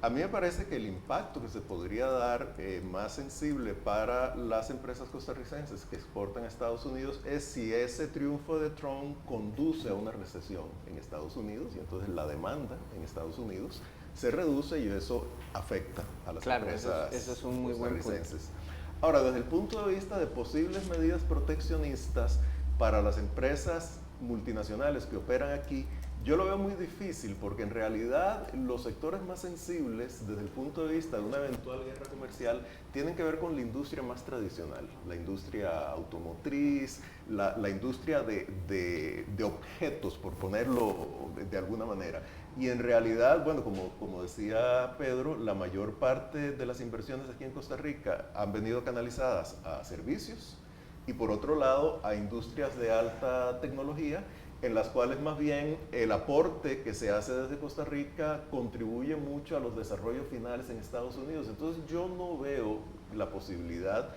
a mí me parece que el impacto que se podría dar más sensible para las empresas costarricenses que exportan a Estados Unidos es si ese triunfo de Trump conduce a una recesión en Estados Unidos, y entonces la demanda en Estados Unidos se reduce y eso afecta a las empresas eso es un muy buen punto. costarricenses. Ahora, desde el punto de vista de posibles medidas proteccionistas para las empresas multinacionales que operan aquí, yo lo veo muy difícil porque en realidad los sectores más sensibles desde el punto de vista de una eventual guerra comercial tienen que ver con la industria más tradicional, la industria automotriz, la industria de objetos, por ponerlo de alguna manera. Y en realidad, bueno, como decía Pedro, la mayor parte de las inversiones aquí en Costa Rica han venido canalizadas a servicios y por otro lado a industrias de alta tecnología, en las cuales más bien el aporte que se hace desde Costa Rica contribuye mucho a los desarrollos finales en Estados Unidos. Entonces yo no veo la posibilidad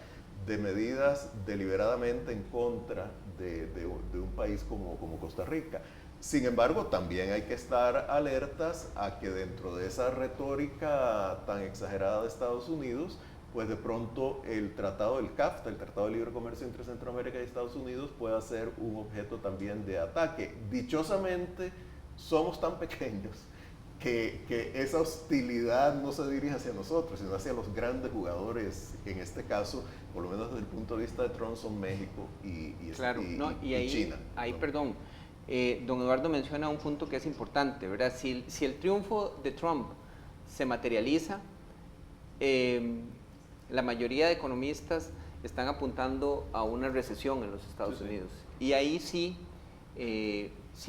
de medidas deliberadamente en contra de un país como Costa Rica. Sin embargo, también hay que estar alertas a que dentro de esa retórica tan exagerada de Estados Unidos, pues de pronto el tratado del CAFTA, el Tratado de Libre Comercio entre Centroamérica y Estados Unidos, pueda ser un objeto también de ataque. Dichosamente, somos tan pequeños que esa hostilidad no se dirige hacia nosotros, sino hacia los grandes jugadores, que en este caso, por lo menos desde el punto de vista de Trump, son México y China. Ahí, perdón, don Eduardo menciona un punto que es importante, ¿verdad? Si el triunfo de Trump se materializa, la mayoría de economistas están apuntando a una recesión en los Estados Unidos. Y ahí sí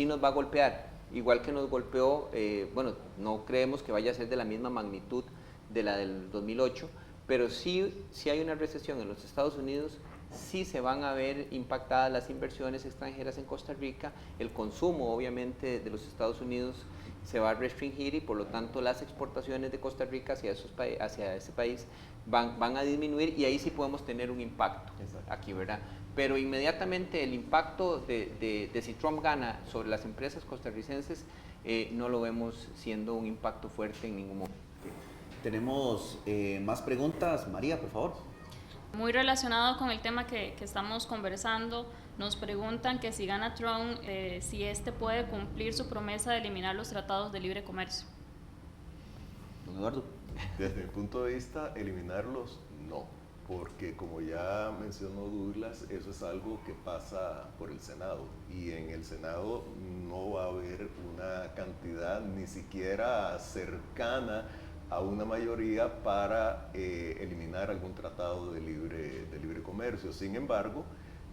nos va a golpear, igual que nos golpeó, bueno, no creemos que vaya a ser de la misma magnitud de la del 2008, pero sí hay una recesión en los Estados Unidos, sí se van a ver impactadas las inversiones extranjeras en Costa Rica, el consumo obviamente de los Estados Unidos se va a restringir y por lo tanto las exportaciones de Costa Rica hacia ese país van a disminuir y ahí sí podemos tener un impacto. Exacto. Aquí, ¿verdad? Pero inmediatamente el impacto de si Trump gana sobre las empresas costarricenses no lo vemos siendo un impacto fuerte en ningún momento. Tenemos más preguntas. María, por favor. Muy relacionado con el tema que estamos conversando, nos preguntan que si gana Trump, si este puede cumplir su promesa de eliminar los tratados de libre comercio. Don Eduardo. Desde mi punto de vista, eliminarlos no, porque como ya mencionó Douglas, eso es algo que pasa por el Senado y en el Senado no va a haber una cantidad ni siquiera cercana a una mayoría para eliminar algún tratado de libre comercio. Sin embargo,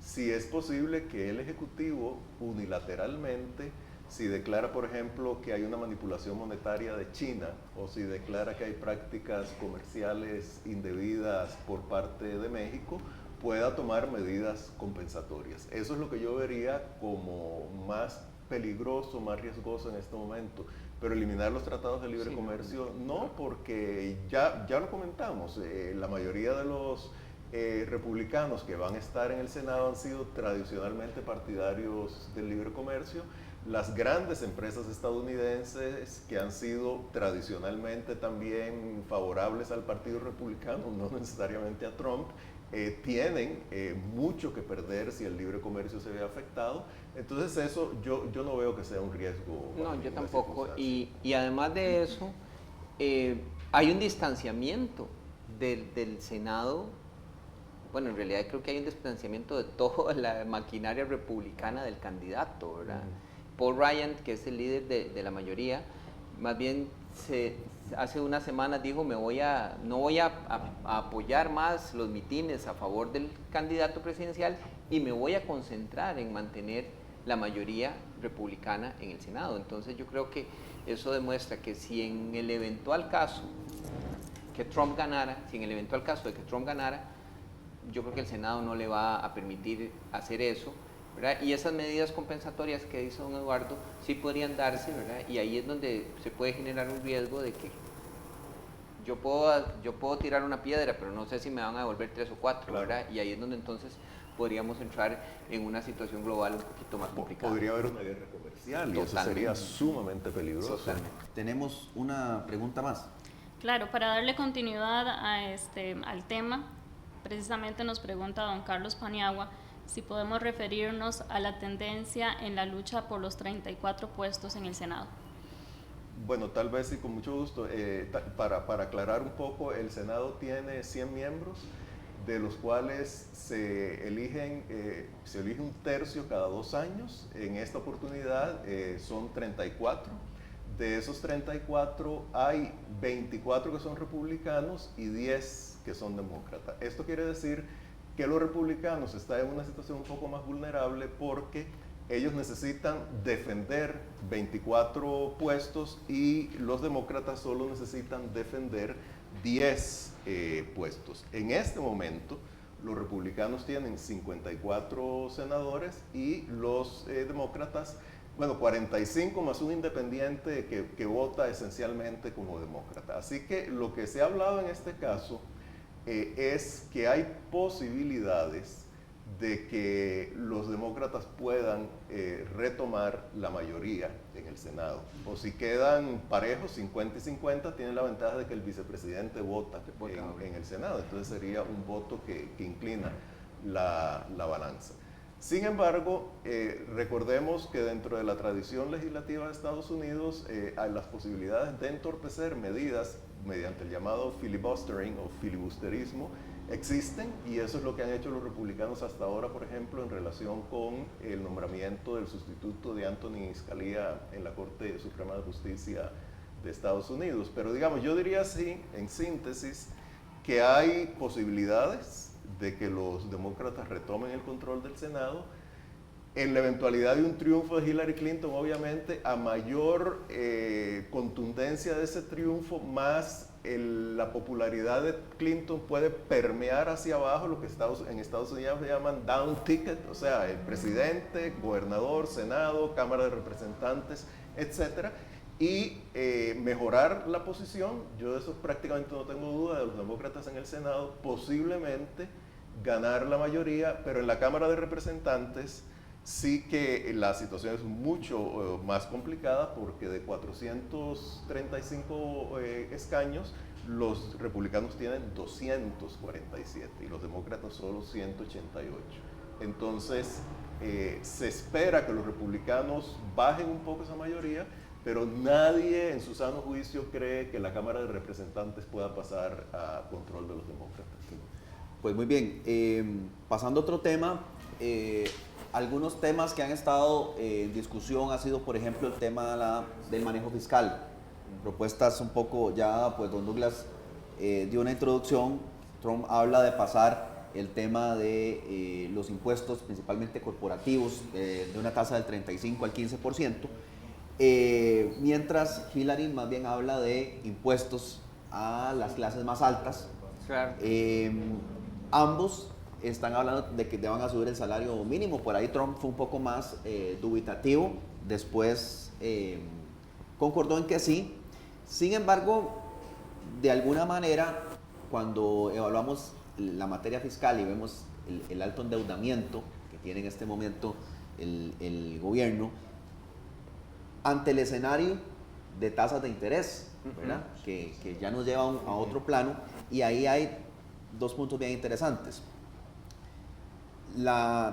si es posible que el Ejecutivo unilateralmente, si declara, por ejemplo, que hay una manipulación monetaria de China, o si declara que hay prácticas comerciales indebidas por parte de México, pueda tomar medidas compensatorias. Eso es lo que yo vería como más peligroso, más riesgoso en este momento. Pero eliminar los tratados de libre comercio no, porque ya lo comentamos, la mayoría de los republicanos que van a estar en el Senado han sido tradicionalmente partidarios del libre comercio. Las grandes empresas estadounidenses que han sido tradicionalmente también favorables al Partido Republicano, no necesariamente a Trump, tienen mucho que perder si el libre comercio se ve afectado. Entonces eso yo no veo que sea un riesgo. No, yo tampoco. Y además de eso, hay un distanciamiento del Senado. Bueno, en realidad creo que hay un distanciamiento de toda la maquinaria republicana del candidato, ¿verdad? Paul Ryan, que es el líder de la mayoría, más bien hace unas semanas dijo, no voy a apoyar más los mitines a favor del candidato presidencial y me voy a concentrar en mantener la mayoría republicana en el Senado. Entonces yo creo que eso demuestra que si en el eventual caso de que Trump ganara, yo creo que el Senado no le va a permitir hacer eso, ¿verdad? Y esas medidas compensatorias que dice don Eduardo sí podrían darse, ¿verdad? Y ahí es donde se puede generar un riesgo de que yo puedo tirar una piedra, pero no sé si me van a devolver 3 o 4, claro, ¿verdad? Y ahí es donde entonces podríamos entrar en una situación global un poquito más complicada. Podría haber una guerra comercial y eso sería sumamente peligroso. Totalmente. Tenemos una pregunta más. Claro, para darle continuidad al tema, precisamente nos pregunta don Carlos Paniagua si podemos referirnos a la tendencia en la lucha por los 34 puestos en el Senado. Bueno, tal vez sí, con mucho gusto. Para aclarar un poco, el Senado tiene 100 miembros, de los cuales se elige un tercio cada 2 años. En esta oportunidad son 34. De esos 34 hay 24 que son republicanos y 10 que son demócratas. Esto quiere decir que los republicanos están en una situación un poco más vulnerable porque ellos necesitan defender 24 puestos y los demócratas solo necesitan defender 10 puestos. En este momento, los republicanos tienen 54 senadores y los demócratas, 45 más un independiente que vota esencialmente como demócrata. Así que lo que se ha hablado en este caso es que hay posibilidades de que los demócratas puedan retomar la mayoría en el Senado. O si quedan parejos, 50 y 50, tienen la ventaja de que el vicepresidente vota en el Senado. Entonces sería un voto que inclina la balanza. Sin embargo, recordemos que dentro de la tradición legislativa de Estados Unidos hay las posibilidades de entorpecer medidas mediante el llamado filibustering o filibusterismo existen, y eso es lo que han hecho los republicanos hasta ahora, por ejemplo, en relación con el nombramiento del sustituto de Anthony Scalia en la Corte Suprema de Justicia de Estados Unidos. Pero digamos, yo diría así, en síntesis, que hay posibilidades de que los demócratas retomen el control del Senado. En la eventualidad de un triunfo de Hillary Clinton, obviamente, a mayor contundencia de ese triunfo, más la popularidad de Clinton puede permear hacia abajo, lo que en Estados Unidos se llaman down ticket, o sea, el presidente, gobernador, Senado, Cámara de Representantes, etcétera, y mejorar la posición. Yo de eso prácticamente no tengo duda, de los demócratas en el Senado, posiblemente ganar la mayoría, pero en la Cámara de Representantes sí que la situación es mucho más complicada, porque de 435 escaños, los republicanos tienen 247 y los demócratas solo 188. Entonces, se espera que los republicanos bajen un poco esa mayoría, pero nadie en su sano juicio cree que la Cámara de Representantes pueda pasar a control de los demócratas. Pues muy bien, pasando a otro tema, algunos temas que han estado en discusión ha sido, por ejemplo, el tema del manejo fiscal. propuestas un poco, ya pues don Douglas dio una introducción. Trump habla de pasar el tema de los impuestos, principalmente corporativos, de una tasa del 35 al 15%, mientras Hillary más bien habla de impuestos a las clases más altas. Claro. Ambos están hablando de que deban a subir el salario mínimo. Por ahí Trump fue un poco más dubitativo, después concordó en que sí. Sin embargo, de alguna manera, cuando evaluamos la materia fiscal y vemos el alto endeudamiento que tiene en este momento el gobierno, ante el escenario de tasas de interés, ¿verdad? Que ya nos lleva a otro plano, y ahí hay dos puntos bien interesantes.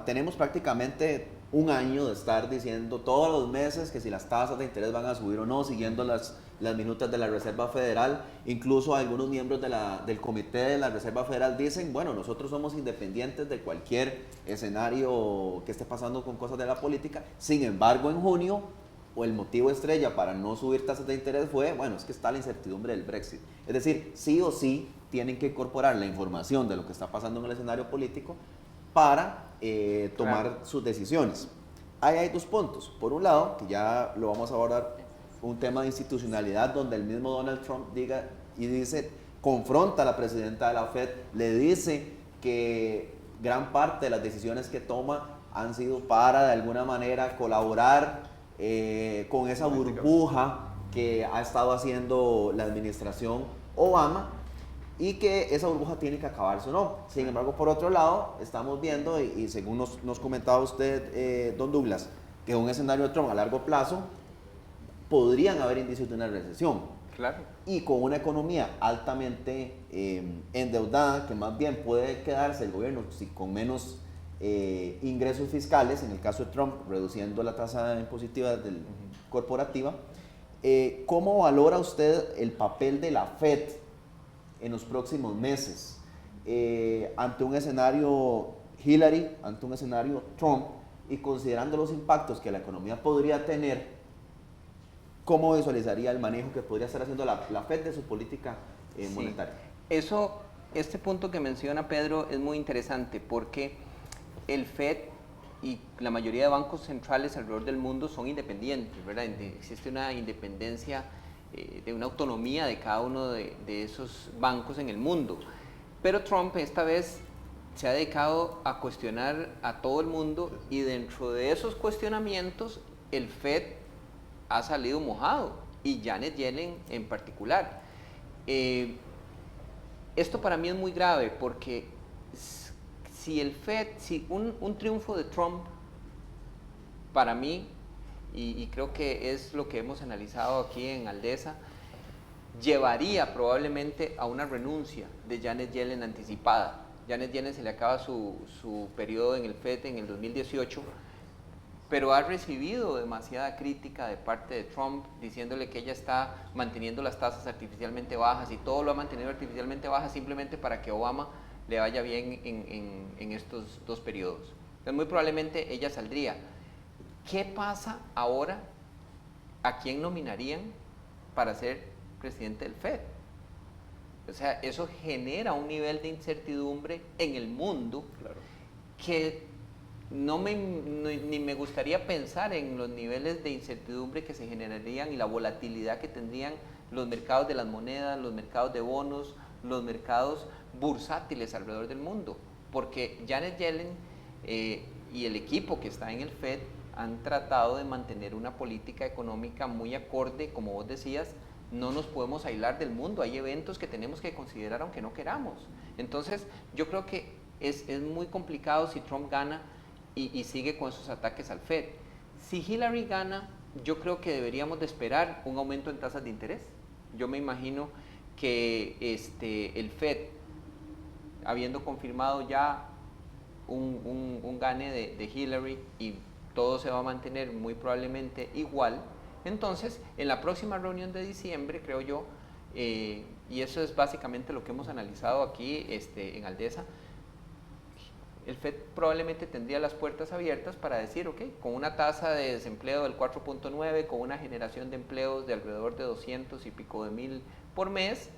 Tenemos prácticamente un año de estar diciendo todos los meses que si las tasas de interés van a subir o no, siguiendo las minutas de la Reserva Federal. Incluso algunos miembros del comité de la Reserva Federal dicen, bueno, nosotros somos independientes de cualquier escenario que esté pasando con cosas de la política. Sin embargo, en junio, o el motivo estrella para no subir tasas de interés fue, bueno, es que está la incertidumbre del Brexit. Es decir, sí o sí tienen que incorporar la información de lo que está pasando en el escenario político para tomar sus decisiones. Ahí hay dos puntos. Por un lado, que ya lo vamos a abordar, un tema de institucionalidad donde el mismo Donald Trump diga y dice, confronta a la presidenta de la Fed, le dice que gran parte de las decisiones que toma han sido para de alguna manera colaborar con esa burbuja que ha estado haciendo la administración Obama, y que esa burbuja tiene que acabarse o no. Sin embargo, por otro lado, estamos viendo, y según nos comentaba usted, don Douglas, que en un escenario de Trump a largo plazo podrían haber indicios de una recesión. Claro. Y con una economía altamente endeudada, que más bien puede quedarse el gobierno con menos ingresos fiscales, en el caso de Trump, reduciendo la tasa impositiva corporativa. ¿Cómo valora usted el papel de la Fed en los próximos meses ante un escenario Hillary, ante un escenario Trump, y considerando los impactos que la economía podría tener? ¿Cómo visualizaría el manejo que podría estar haciendo la Fed de su política monetaria? Este punto que menciona Pedro es muy interesante, porque el Fed y la mayoría de bancos centrales alrededor del mundo son independientes, ¿verdad? Existe una independencia, de una autonomía de cada uno de esos bancos en el mundo. Pero Trump esta vez se ha dedicado a cuestionar a todo el mundo, y dentro de esos cuestionamientos el Fed ha salido mojado, y Janet Yellen en particular. Esto para mí es muy grave, porque si un triunfo de Trump, para mí, y creo que es lo que hemos analizado aquí en Aldesa, llevaría probablemente a una renuncia de Janet Yellen anticipada. Janet Yellen se le acaba su periodo en el FED en el 2018, pero ha recibido demasiada crítica de parte de Trump, diciéndole que ella está manteniendo las tasas artificialmente bajas, y todo lo ha mantenido artificialmente bajas simplemente para que Obama le vaya bien en estos dos periodos. Entonces, muy probablemente ella saldría. ¿Qué pasa ahora? ¿A quién nominarían para ser presidente del FED? O sea, eso genera un nivel de incertidumbre en el mundo, claro, que ni me gustaría pensar en los niveles de incertidumbre que se generarían y la volatilidad que tendrían los mercados de las monedas, los mercados de bonos, los mercados bursátiles alrededor del mundo. Porque Janet Yellen y el equipo que está en el FED han tratado de mantener una política económica muy acorde. Como vos decías, no nos podemos aislar del mundo, hay eventos que tenemos que considerar aunque no queramos. Entonces, yo creo que es muy complicado si Trump gana y sigue con esos ataques al FED. Si Hillary gana, yo creo que deberíamos de esperar un aumento en tasas de interés. Yo me imagino que el FED, habiendo confirmado ya un gane de Hillary, y todo se va a mantener muy probablemente igual, entonces en la próxima reunión de diciembre, creo yo, y eso es básicamente lo que hemos analizado aquí en Aldesa, el FED probablemente tendría las puertas abiertas para decir, ok, con una tasa de desempleo del 4.9, con una generación de empleos de alrededor de 200 y pico de mil por mes,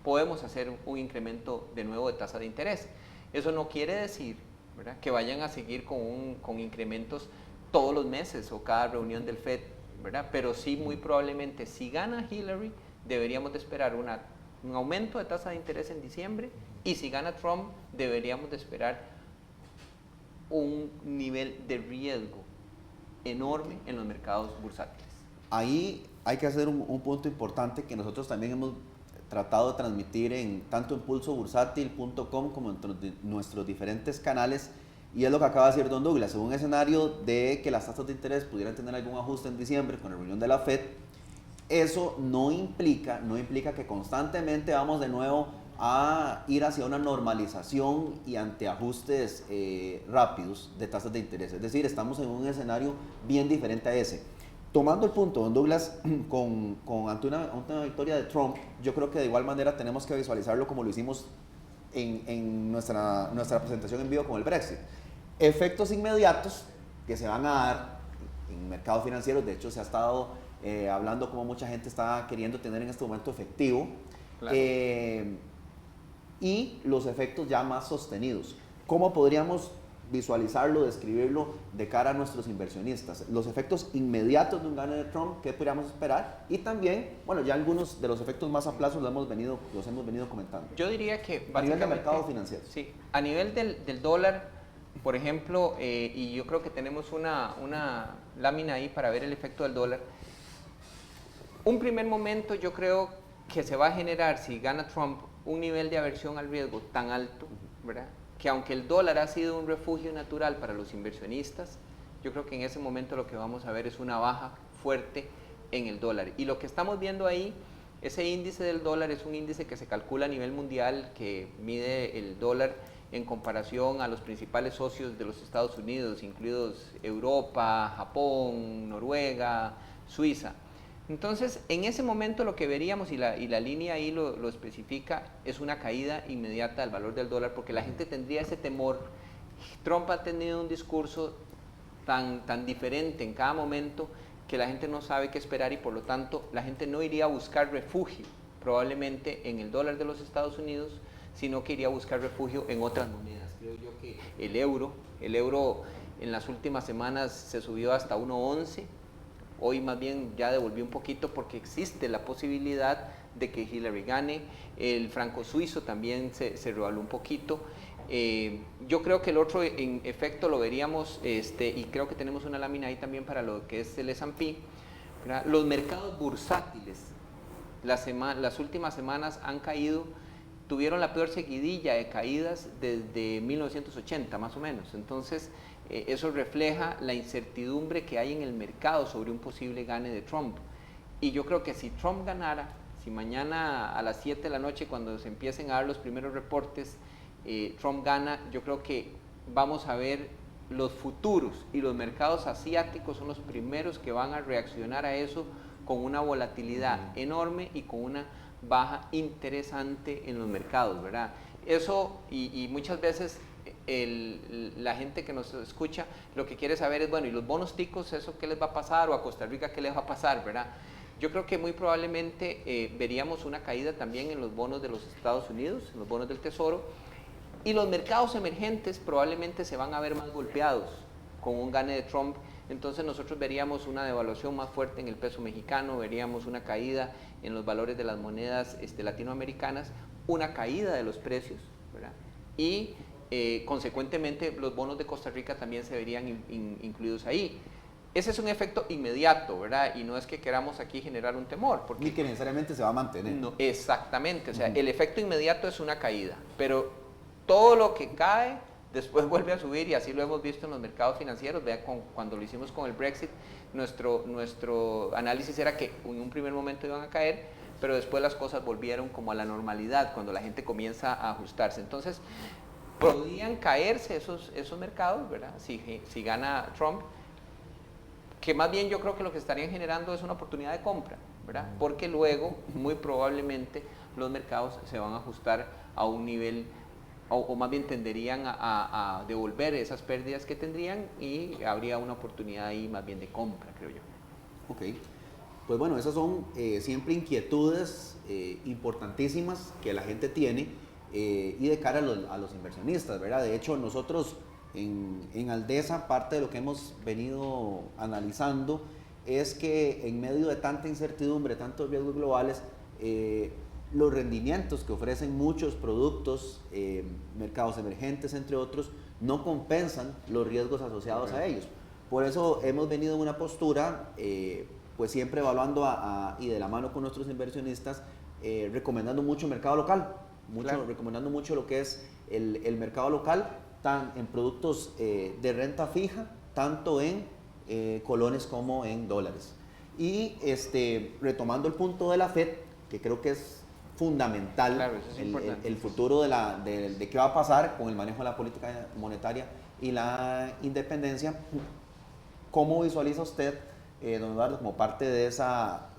podemos hacer un incremento de nuevo de tasa de interés. Eso no quiere decir, ¿verdad?, que vayan a seguir con incrementos todos los meses o cada reunión del FED, ¿verdad? Pero sí, muy probablemente, si gana Hillary, deberíamos de esperar un aumento de tasa de interés en diciembre, y si gana Trump, deberíamos de esperar un nivel de riesgo enorme en los mercados bursátiles. Ahí hay que hacer un punto importante que nosotros también hemos tratado de transmitir tanto en pulsobursátil.com como en nuestros diferentes canales, y es lo que acaba de decir don Douglas. En un escenario de que las tasas de interés pudieran tener algún ajuste en diciembre con la reunión de la FED, eso no implica que constantemente vamos de nuevo a ir hacia una normalización y ante ajustes rápidos de tasas de interés. Es decir, estamos en un escenario bien diferente a ese. Tomando el punto, don Douglas, ante una victoria de Trump, yo creo que de igual manera tenemos que visualizarlo como lo hicimos en nuestra presentación en vivo con el Brexit. Efectos inmediatos que se van a dar en mercados financieros. De hecho, se ha estado hablando como mucha gente está queriendo tener en este momento efectivo. Claro. Y los efectos ya más sostenidos. ¿Cómo podríamos visualizarlo, describirlo de cara a nuestros inversionistas? Los efectos inmediatos de un gane de Trump, ¿qué podríamos esperar? Y también, bueno, ya algunos de los efectos más a plazo los hemos venido comentando. Yo diría que a nivel de mercados financieros. Sí, a nivel del dólar, por ejemplo, y yo creo que tenemos una lámina ahí para ver el efecto del dólar. Un primer momento yo creo que se va a generar, si gana Trump, un nivel de aversión al riesgo tan alto, ¿verdad?, que aunque el dólar ha sido un refugio natural para los inversionistas, yo creo que en ese momento lo que vamos a ver es una baja fuerte en el dólar. Y lo que estamos viendo ahí, ese índice del dólar es un índice que se calcula a nivel mundial, que mide el dólar en comparación a los principales socios de los Estados Unidos, incluidos Europa, Japón, Noruega, Suiza. Entonces, en ese momento lo que veríamos, y la línea ahí lo especifica, es una caída inmediata del valor del dólar, porque la gente tendría ese temor. Trump ha tenido un discurso tan diferente en cada momento que la gente no sabe qué esperar, y por lo tanto la gente no iría a buscar refugio probablemente en el dólar de los Estados Unidos, sino que iría a buscar refugio en otras monedas. Creo yo que el euro en las últimas semanas se subió hasta 1.11. Hoy más bien ya devolvió un poquito porque existe la posibilidad de que Hillary gane. El franco suizo también se revaluó un poquito. Yo creo que el otro en efecto lo veríamos, y creo que tenemos una lámina ahí también para lo que es el S&P. Los mercados bursátiles las últimas semanas han caído, tuvieron la peor seguidilla de caídas desde 1980 más o menos. Entonces, eso refleja la incertidumbre que hay en el mercado sobre un posible gane de Trump. Y yo creo que si Trump ganara, si mañana a las 7 de la noche, cuando se empiecen a dar los primeros reportes, Trump gana, yo creo que vamos a ver los futuros y los mercados asiáticos son los primeros que van a reaccionar a eso con una volatilidad enorme y con una baja interesante en los mercados, ¿verdad? Eso, y muchas veces la gente que nos escucha lo que quiere saber es, bueno, ¿y los bonos ticos, eso qué les va a pasar? ¿O a Costa Rica qué les va a pasar? ¿Verdad? Yo creo que muy probablemente veríamos una caída también en los bonos de los Estados Unidos, en los bonos del Tesoro, y los mercados emergentes probablemente se van a ver más golpeados con un gane de Trump. Entonces nosotros veríamos una devaluación más fuerte en el peso mexicano, veríamos una caída en los valores de las monedas latinoamericanas, una caída de los precios, ¿verdad? Y consecuentemente los bonos de Costa Rica también se verían incluidos ahí. Ese es un efecto inmediato, ¿verdad? Y no es que queramos aquí generar un temor. Porque ni que necesariamente se va a mantener. No, exactamente, o sea, el efecto inmediato es una caída, pero todo lo que cae después vuelve a subir, y así lo hemos visto en los mercados financieros. Vean, cuando lo hicimos con el Brexit, nuestro análisis era que en un primer momento iban a caer, pero después las cosas volvieron como a la normalidad cuando la gente comienza a ajustarse. Entonces, podrían caerse esos mercados, ¿verdad? Si gana Trump, que más bien yo creo que lo que estarían generando es una oportunidad de compra, ¿verdad? Porque luego, muy probablemente, los mercados se van a ajustar a un nivel o más bien tenderían a devolver esas pérdidas que tendrían y habría una oportunidad ahí más bien de compra, creo yo. Ok, pues bueno, esas son siempre inquietudes importantísimas que la gente tiene y de cara a los inversionistas, ¿verdad? De hecho, nosotros en Aldesa, parte de lo que hemos venido analizando es que en medio de tanta incertidumbre, tantos riesgos globales, los rendimientos que ofrecen muchos productos, mercados emergentes, entre otros, no compensan los riesgos asociados a ellos. Por eso hemos venido en una postura, pues siempre evaluando y de la mano con nuestros inversionistas, recomendando mucho el mercado local, recomendando mucho lo que es el mercado local, en productos de renta fija, tanto en colones como en dólares. Y retomando el punto de la FED, que creo que es fundamental, claro, eso es el futuro de qué va a pasar con el manejo de la política monetaria y la independencia. ¿Cómo visualiza usted, don Eduardo, como parte de esa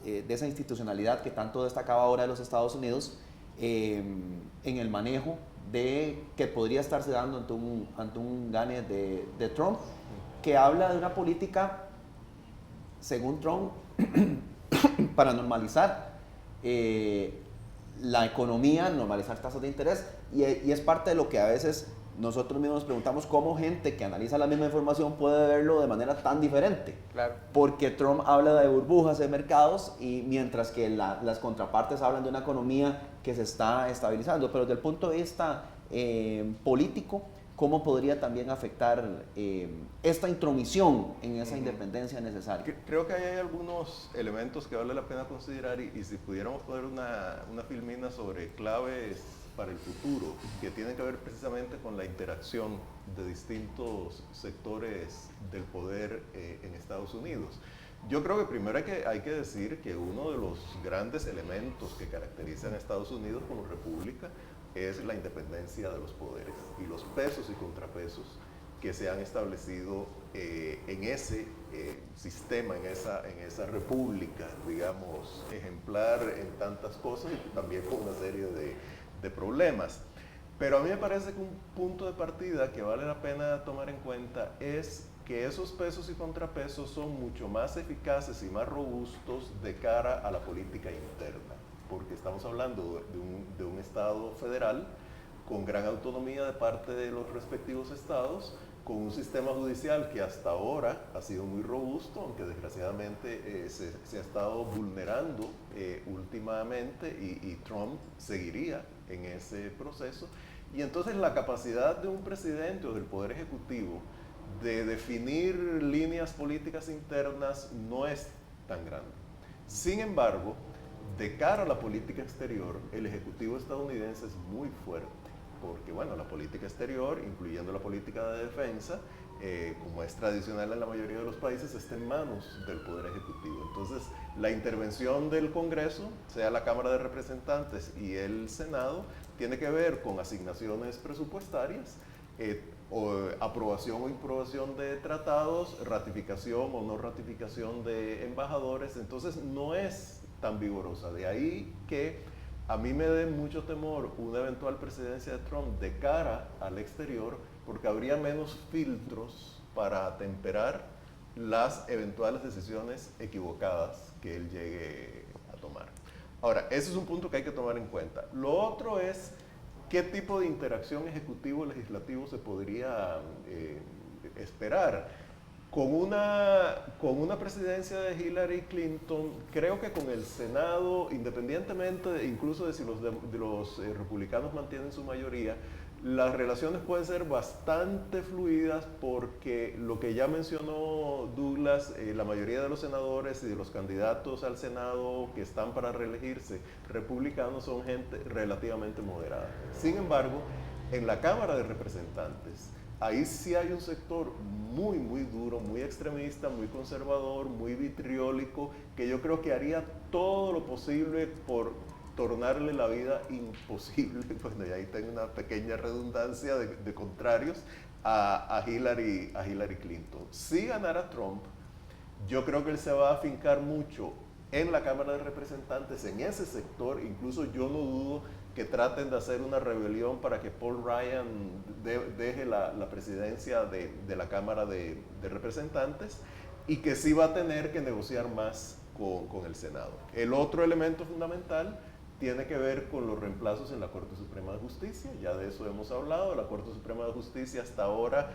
institucionalidad que tanto destacaba ahora de los Estados Unidos en el manejo que podría estarse dando ante un gane de Trump, que habla de una política, según Trump, para normalizar la economía, normalizar tasas de interés, y es parte de lo que a veces nosotros mismos nos preguntamos cómo gente que analiza la misma información puede verlo de manera tan diferente. Claro. Porque Trump habla de burbujas de mercados y mientras que las contrapartes hablan de una economía que se está estabilizando. Pero desde el punto de vista político, ¿cómo podría también afectar esta intromisión en esa independencia necesaria? Creo que hay algunos elementos que vale la pena considerar y si pudiéramos poner una filmina sobre claves para el futuro, que tienen que ver precisamente con la interacción de distintos sectores del poder en Estados Unidos. Yo creo que primero hay que decir que uno de los grandes elementos que caracterizan a Estados Unidos como república es la independencia de los poderes y los pesos y contrapesos que se han establecido en ese sistema, en esa república, digamos, ejemplar en tantas cosas y también con una serie de problemas. Pero a mí me parece que un punto de partida que vale la pena tomar en cuenta es que esos pesos y contrapesos son mucho más eficaces y más robustos de cara a la política interna, porque estamos hablando de un Estado federal con gran autonomía de parte de los respectivos estados, con un sistema judicial que hasta ahora ha sido muy robusto, aunque desgraciadamente se ha estado vulnerando últimamente y Trump seguiría en ese proceso. Y entonces la capacidad de un presidente o del Poder Ejecutivo de definir líneas políticas internas no es tan grande. Sin embargo, de cara a la política exterior, el Ejecutivo estadounidense es muy fuerte, porque bueno, la política exterior, incluyendo la política de defensa, como es tradicional en la mayoría de los países, está en manos del Poder Ejecutivo. Entonces, la intervención del Congreso, sea la Cámara de Representantes y el Senado, tiene que ver con asignaciones presupuestarias, o aprobación o improbación de tratados, ratificación o no ratificación de embajadores. Entonces, no es tan vigorosa. De ahí que a mí me dé mucho temor una eventual presidencia de Trump de cara al exterior, porque habría menos filtros para atemperar las eventuales decisiones equivocadas que él llegue a tomar. Ahora, ese es un punto que hay que tomar en cuenta. Lo otro es qué tipo de interacción ejecutivo-legislativo se podría esperar. Con una presidencia de Hillary Clinton, creo que con el Senado, independientemente incluso de si los republicanos mantienen su mayoría, las relaciones pueden ser bastante fluidas porque lo que ya mencionó Douglas, la mayoría de los senadores y de los candidatos al Senado que están para reelegirse republicanos son gente relativamente moderada. Sin embargo, en la Cámara de Representantes, ahí sí hay un sector muy, muy duro, muy extremista, muy conservador, muy vitriólico, que yo creo que haría todo lo posible por tornarle la vida imposible, bueno, y ahí tengo una pequeña redundancia de contrarios, a Hillary Clinton. Si ganara Trump, yo creo que él se va a afincar mucho en la Cámara de Representantes, en ese sector. Incluso yo no dudo que traten de hacer una rebelión para que Paul Ryan deje la presidencia de la Cámara de Representantes, y que sí va a tener que negociar más con el Senado. El otro elemento fundamental tiene que ver con los reemplazos en la Corte Suprema de Justicia. Ya de eso hemos hablado. La Corte Suprema de Justicia hasta ahora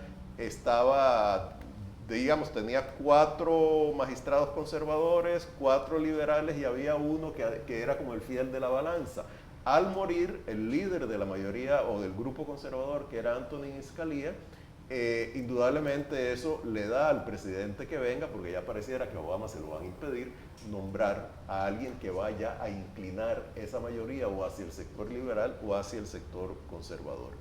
tenía 4 magistrados conservadores, 4 liberales, y había uno que era como el fiel de la balanza. Al morir el líder de la mayoría o del grupo conservador, que era Antonin Scalia, indudablemente eso le da al presidente que venga, porque ya pareciera que a Obama se lo van a impedir, nombrar a alguien que vaya a inclinar esa mayoría o hacia el sector liberal o hacia el sector conservador.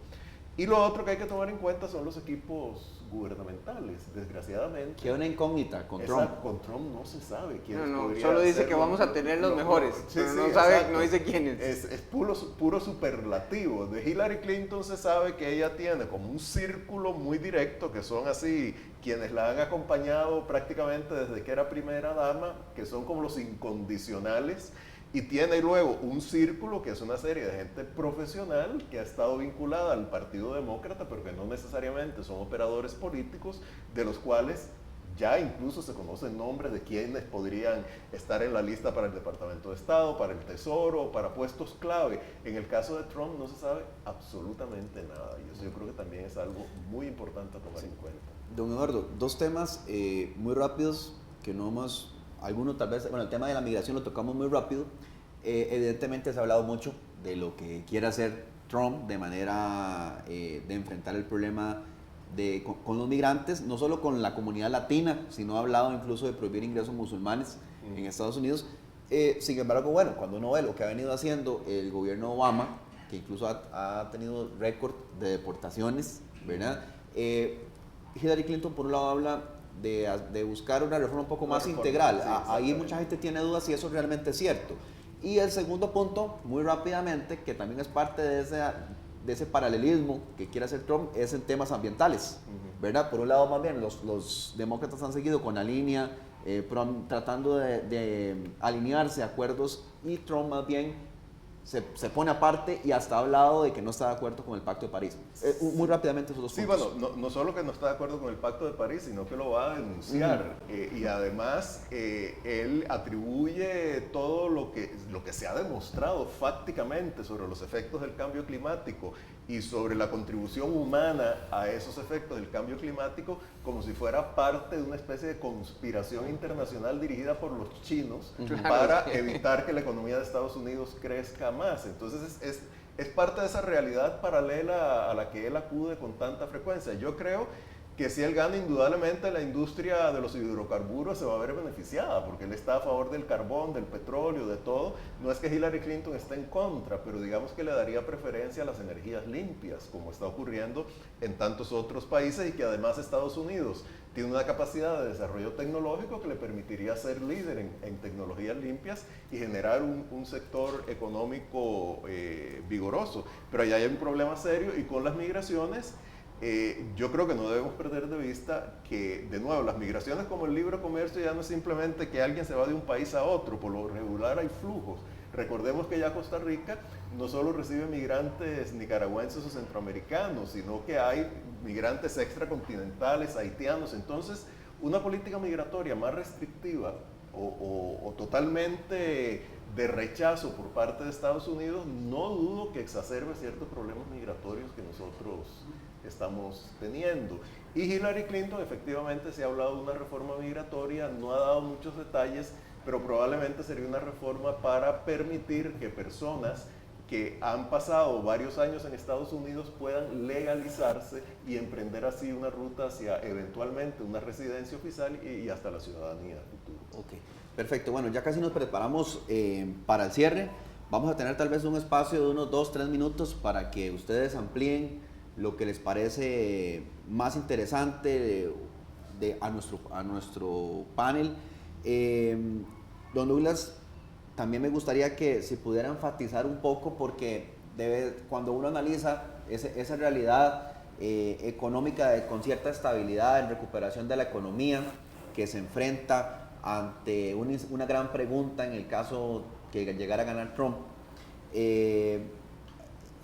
Y lo otro que hay que tomar en cuenta son los equipos gubernamentales, desgraciadamente. Queda una incógnita con Trump. Con Trump no se sabe quiénes No, podrían solo dice ser que vamos a tener los mejores, sí, pero sí, no sabe, exacto. no dice quiénes. Es puro superlativo. De Hillary Clinton se sabe que ella tiene como un círculo muy directo, que son así quienes la han acompañado prácticamente desde que era primera dama, que son como los incondicionales. Y tiene luego un círculo que es una serie de gente profesional que ha estado vinculada al Partido Demócrata, pero que no necesariamente son operadores políticos, de los cuales ya incluso se conocen nombres de quienes podrían estar en la lista para el Departamento de Estado, para el Tesoro, para puestos clave. En el caso de Trump no se sabe absolutamente nada, y eso yo creo que también es algo muy importante a tomar en cuenta. Don Eduardo, 2 temas muy rápidos que no hemos... Algunos tal vez, bueno, el tema de la migración lo tocamos muy rápido. Evidentemente se ha hablado mucho de lo que quiere hacer Trump de manera de enfrentar el problema con los migrantes, no solo con la comunidad latina, sino ha hablado incluso de prohibir ingresos musulmanes en Estados Unidos. Sin embargo, bueno, cuando uno ve lo que ha venido haciendo el gobierno Obama, que incluso ha tenido récord de deportaciones, ¿verdad? Hillary Clinton, por un lado, habla de buscar una reforma un poco más integral. Sí, ahí mucha gente tiene dudas si eso realmente es cierto. Y el segundo punto, muy rápidamente, que también es parte de ese paralelismo que quiere hacer Trump, es en temas ambientales, ¿verdad? Por un lado, más bien, los demócratas han seguido con la línea, tratando de alinearse a acuerdos, y Trump más bien se pone aparte y hasta ha hablado de que no está de acuerdo con el Pacto de París. Muy rápidamente esos 2 puntos. Sí, bueno, no solo que no está de acuerdo con el Pacto de París, sino que lo va a denunciar. Y además, él atribuye todo lo que se ha demostrado fácticamente sobre los efectos del cambio climático y sobre la contribución humana a esos efectos del cambio climático como si fuera parte de una especie de conspiración internacional dirigida por los chinos para evitar que la economía de Estados Unidos crezca más. Entonces es parte de esa realidad paralela a la que él acude con tanta frecuencia. Yo creo que si él gana, indudablemente la industria de los hidrocarburos se va a ver beneficiada, porque él está a favor del carbón, del petróleo, de todo. No es que Hillary Clinton esté en contra, pero digamos que le daría preferencia a las energías limpias, como está ocurriendo en tantos otros países, y que además Estados Unidos tiene una capacidad de desarrollo tecnológico que le permitiría ser líder en tecnologías limpias y generar un sector económico vigoroso. Pero allá hay un problema serio, y con las migraciones, yo creo que no debemos perder de vista que, de nuevo, las migraciones como el libre comercio ya no es simplemente que alguien se va de un país a otro, por lo regular hay flujos. Recordemos que ya Costa Rica no solo recibe migrantes nicaragüenses o centroamericanos, sino que hay migrantes extracontinentales, haitianos. Entonces, una política migratoria más restrictiva o totalmente de rechazo por parte de Estados Unidos, no dudo que exacerbe ciertos problemas migratorios que nosotros estamos teniendo. Y Hillary Clinton, efectivamente, se ha hablado de una reforma migratoria, no ha dado muchos detalles, pero probablemente sería una reforma para permitir que personas que han pasado varios años en Estados Unidos puedan legalizarse y emprender así una ruta hacia eventualmente una residencia oficial y hasta la ciudadanía futura. Ok, perfecto. Bueno, ya casi nos preparamos para el cierre. Vamos a tener tal vez un espacio de unos 2-3 minutos para que ustedes amplíen lo que les parece más interesante a nuestro panel. Don Douglas, también me gustaría que se pudiera enfatizar un poco, porque cuando uno analiza esa realidad económica con cierta estabilidad, en recuperación de la economía, que se enfrenta ante una gran pregunta en el caso que llegara a ganar Trump,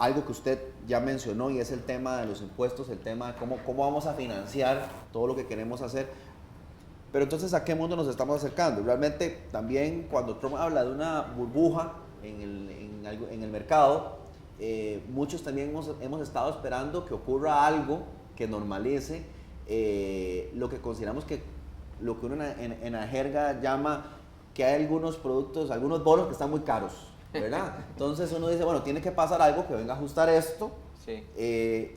algo que usted ya mencionó y es el tema de los impuestos, el tema de cómo vamos a financiar todo lo que queremos hacer. Pero entonces, ¿a qué mundo nos estamos acercando? Realmente también cuando Trump habla de una burbuja en el mercado, muchos también hemos estado esperando que ocurra algo que normalice lo que consideramos que lo que uno en la jerga llama que hay algunos productos, algunos bonos que están muy caros, ¿verdad? Entonces uno dice, bueno, tiene que pasar algo que venga a ajustar esto, sí,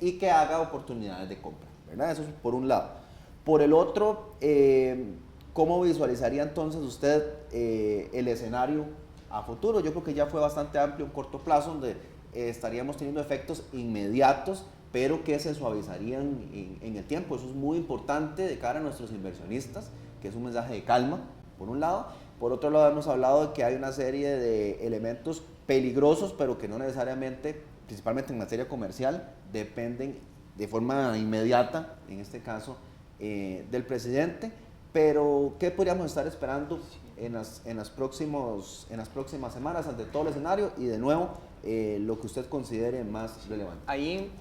y que haga oportunidades de compra, ¿verdad? Eso es por un lado. Por el otro, ¿cómo visualizaría entonces usted el escenario a futuro? Yo creo que ya fue bastante amplio en corto plazo, donde estaríamos teniendo efectos inmediatos, pero que se suavizarían en el tiempo. Eso es muy importante de cara a nuestros inversionistas, que es un mensaje de calma, por un lado. Por otro lado, hemos hablado de que hay una serie de elementos peligrosos, pero que no necesariamente, principalmente en materia comercial, dependen de forma inmediata, en este caso, del presidente. Pero, ¿qué podríamos estar esperando en las próximas semanas ante todo el escenario? Y de nuevo, lo que usted considere más relevante. Ahí,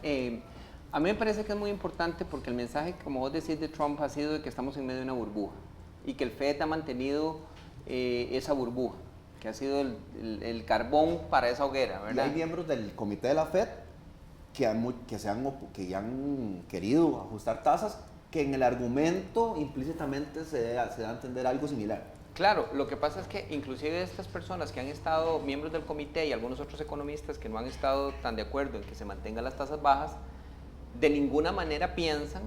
a mí me parece que es muy importante porque el mensaje, como vos decís, de Trump ha sido de que estamos en medio de una burbuja y que el FED ha mantenido esa burbuja, que ha sido el carbón para esa hoguera, ¿verdad? Y hay miembros del comité de la FED que han querido ajustar tasas, que en el argumento implícitamente se da a entender algo similar. Claro, lo que pasa es que inclusive estas personas que han estado miembros del comité y algunos otros economistas que no han estado tan de acuerdo en que se mantengan las tasas bajas, de ninguna manera piensan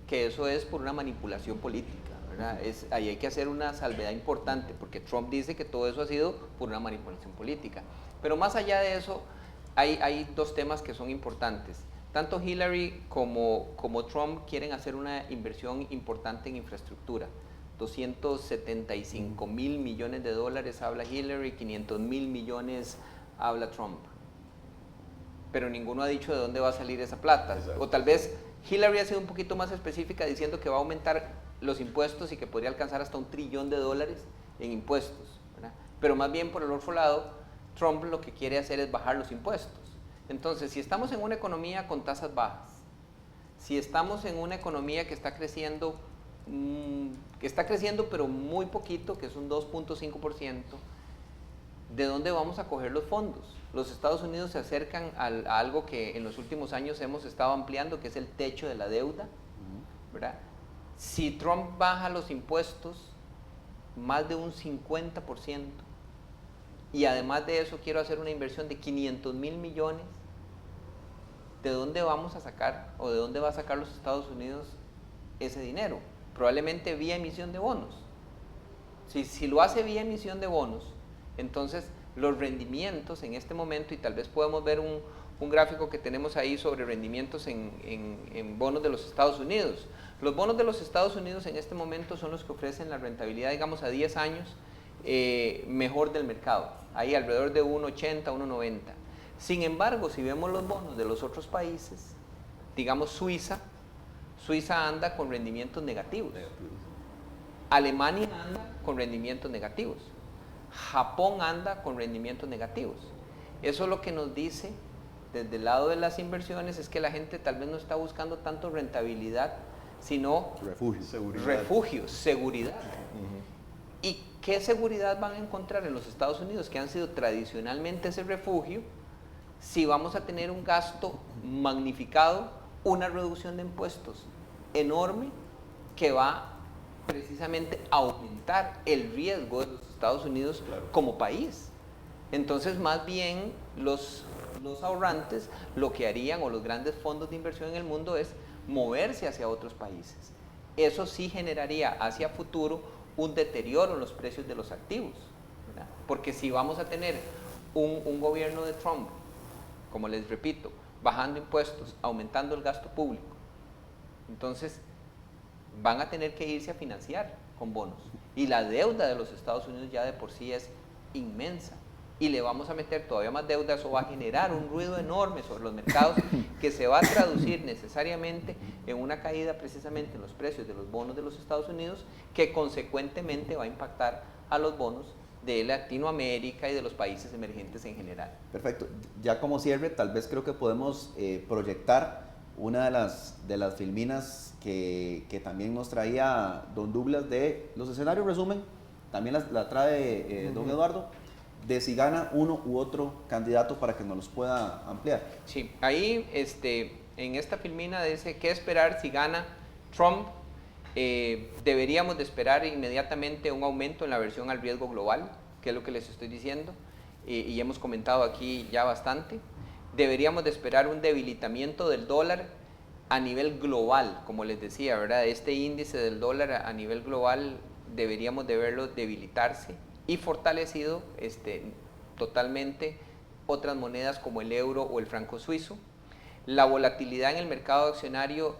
que eso es por una manipulación política, ¿verdad? Ahí hay que hacer una salvedad importante, porque Trump dice que todo eso ha sido por una manipulación política. Pero más allá de eso, hay dos temas que son importantes. Tanto Hillary como Trump quieren hacer una inversión importante en infraestructura. 275 mil millones de dólares habla Hillary, 500 mil millones habla Trump. Pero ninguno ha dicho de dónde va a salir esa plata. Exacto. O tal vez Hillary ha sido un poquito más específica diciendo que va a aumentar los impuestos y que podría alcanzar hasta $1 trillón en impuestos, ¿verdad? Pero más bien por el otro lado, Trump lo que quiere hacer es bajar los impuestos. Entonces, si estamos en una economía con tasas bajas, si estamos en una economía que está creciendo pero muy poquito, que es un 2.5%, ¿de dónde vamos a coger los fondos? Los Estados Unidos se acercan a algo que en los últimos años hemos estado ampliando, que es el techo de la deuda, ¿verdad? Si Trump baja los impuestos más de un 50%, y además de eso quiero hacer una inversión de 500 mil millones, ¿de dónde vamos a sacar o de dónde va a sacar los Estados Unidos ese dinero? Probablemente vía emisión de bonos. Si lo hace vía emisión de bonos, entonces los rendimientos en este momento, y tal vez podemos ver un gráfico que tenemos ahí sobre rendimientos en bonos de los Estados Unidos. Los bonos de los Estados Unidos en este momento son los que ofrecen la rentabilidad, digamos, a 10 años mejor del mercado, ahí alrededor de 1.80, 1.90. Sin embargo, si vemos los bonos de los otros países, digamos Suiza anda con rendimientos negativos. Alemania anda con rendimientos negativos. Japón anda con rendimientos negativos. Eso lo que nos dice desde el lado de las inversiones es que la gente tal vez no está buscando tanto rentabilidad, sino refugio, seguridad. ¿Y qué seguridad van a encontrar en los Estados Unidos, que han sido tradicionalmente ese refugio, si vamos a tener un gasto magnificado, una reducción de impuestos enorme que va precisamente a aumentar el riesgo de los Estados Unidos como país? Entonces, más bien, los ahorrantes lo que harían, o los grandes fondos de inversión en el mundo, es moverse hacia otros países. Eso sí generaría hacia futuro un deterioro en los precios de los activos, ¿verdad? Porque si vamos a tener un gobierno de Trump, como les repito, bajando impuestos, aumentando el gasto público, entonces van a tener que irse a financiar con bonos. Y la deuda de los Estados Unidos ya de por sí es inmensa. Y le vamos a meter todavía más deuda, eso va a generar un ruido enorme sobre los mercados que se va a traducir necesariamente en una caída precisamente en los precios de los bonos de los Estados Unidos, que consecuentemente va a impactar a los bonos de Latinoamérica y de los países emergentes en general. Perfecto. Ya como cierre, tal vez creo que podemos proyectar una de las filminas que también nos traía don Douglas de los escenarios resumen, también la trae don Eduardo, de si gana uno u otro candidato para que nos los pueda ampliar. Sí, ahí en esta filmina dice qué esperar si gana Trump. Deberíamos de esperar inmediatamente un aumento en la aversión al riesgo global, que es lo que les estoy diciendo, y hemos comentado aquí ya bastante. Deberíamos de esperar un debilitamiento del dólar a nivel global, como les decía, ¿verdad? Este índice del dólar a nivel global deberíamos de verlo debilitarse y fortalecido totalmente otras monedas como el euro o el franco suizo. La volatilidad en el mercado accionario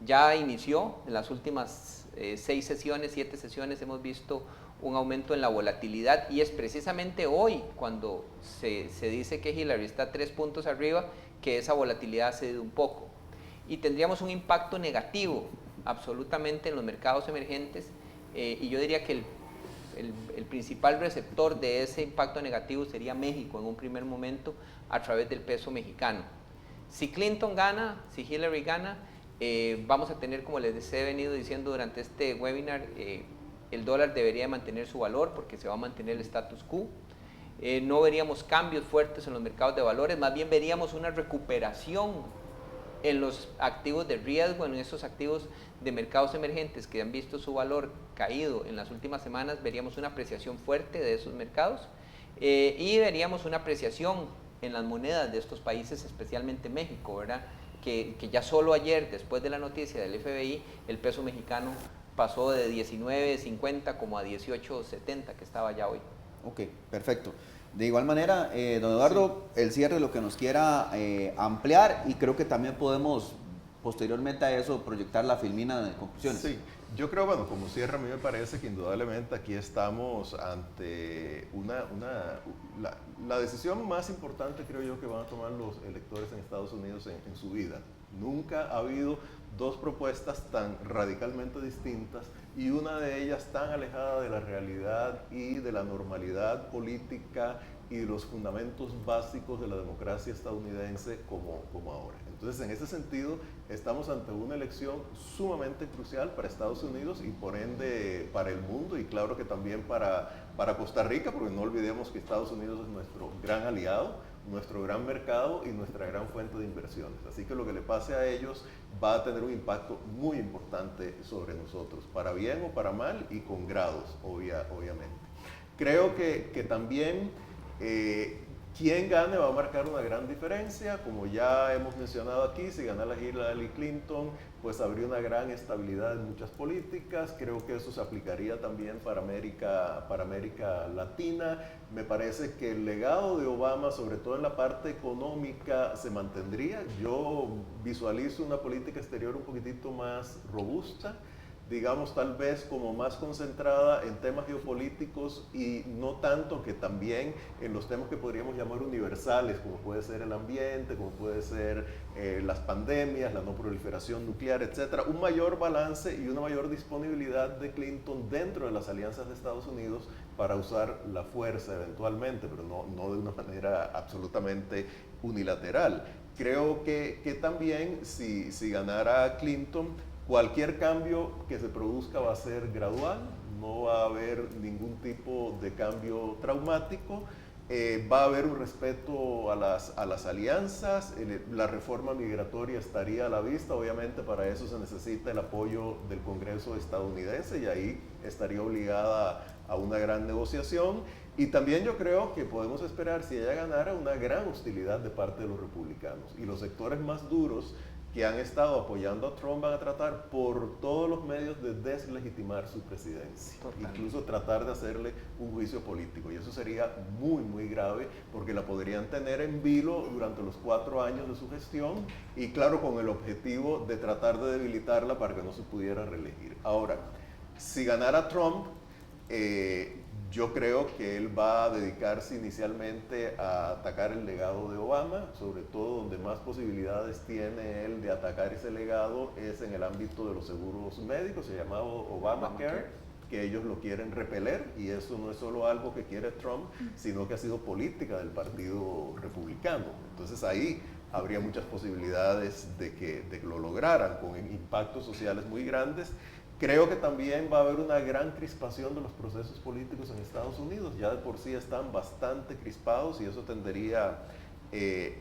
ya inició en las últimas 6 sesiones, 7 sesiones hemos visto un aumento en la volatilidad y es precisamente hoy cuando se dice que Hillary está 3 puntos arriba que esa volatilidad ha cedido un poco y tendríamos un impacto negativo absolutamente en los mercados emergentes y yo diría que el principal receptor de ese impacto negativo sería México en un primer momento a través del peso mexicano. Si Clinton gana, si Hillary gana, vamos a tener, como les he venido diciendo durante este webinar, el dólar debería mantener su valor porque se va a mantener el status quo. No veríamos cambios fuertes en los mercados de valores, más bien veríamos una recuperación en los activos de riesgo, en esos activos de mercados emergentes que han visto su valor caído en las últimas semanas, veríamos una apreciación fuerte de esos mercados y veríamos una apreciación en las monedas de estos países, especialmente México, ¿verdad? Que ya solo ayer, después de la noticia del FBI, el peso mexicano pasó de 19.50 como a 18.70 que estaba ya hoy. Ok, perfecto. De igual manera, don Eduardo, sí, el cierre, lo que nos quiera ampliar y creo que también podemos posteriormente a eso proyectar la filmina de conclusiones. Sí, yo creo, bueno, como cierre a mí me parece que indudablemente aquí estamos ante la decisión más importante creo yo que van a tomar los electores en Estados Unidos en su vida. Nunca ha habido dos propuestas tan radicalmente distintas y una de ellas tan alejada de la realidad y de la normalidad política y de los fundamentos básicos de la democracia estadounidense como ahora. Entonces, en ese sentido, estamos ante una elección sumamente crucial para Estados Unidos y por ende para el mundo y claro que también para Costa Rica, porque no olvidemos que Estados Unidos es nuestro gran aliado, nuestro gran mercado y nuestra gran fuente de inversiones. Así que lo que le pase a ellos va a tener un impacto muy importante sobre nosotros, para bien o para mal y con grados, obviamente. Creo que también quien gane va a marcar una gran diferencia, como ya hemos mencionado aquí, si gana la Hillary Clinton, pues habría una gran estabilidad en muchas políticas, creo que eso se aplicaría también para América Latina. Me parece que el legado de Obama, sobre todo en la parte económica, se mantendría. Yo visualizo una política exterior un poquitito más robusta, digamos tal vez como más concentrada en temas geopolíticos y no tanto que también en los temas que podríamos llamar universales, como puede ser el ambiente, como puede ser las pandemias, la no proliferación nuclear, etc. Un mayor balance y una mayor disponibilidad de Clinton dentro de las alianzas de Estados Unidos para usar la fuerza eventualmente, pero no de una manera absolutamente unilateral. Creo que también si ganara Clinton, cualquier cambio que se produzca va a ser gradual, no va a haber ningún tipo de cambio traumático, va a haber un respeto a las alianzas, la reforma migratoria estaría a la vista, obviamente para eso se necesita el apoyo del Congreso estadounidense y ahí estaría obligada a una gran negociación. Y también yo creo que podemos esperar, si ella ganara, una gran hostilidad de parte de los republicanos y los sectores más duros que han estado apoyando a Trump van a tratar por todos los medios de deslegitimar su presidencia, incluso tratar de hacerle un juicio político y eso sería muy muy grave porque la podrían tener en vilo durante los 4 años de su gestión y claro con el objetivo de tratar de debilitarla para que no se pudiera reelegir. Ahora, si ganara Trump, yo creo que él va a dedicarse inicialmente a atacar el legado de Obama, sobre todo donde más posibilidades tiene él de atacar ese legado es en el ámbito de los seguros médicos, se llamaba Obamacare, que ellos lo quieren repeler, y eso no es solo algo que quiere Trump, sino que ha sido política del Partido Republicano. Entonces ahí habría muchas posibilidades de que lo lograran, con impactos sociales muy grandes. Creo que también va a haber una gran crispación de los procesos políticos en Estados Unidos. Ya de por sí están bastante crispados y eso tendería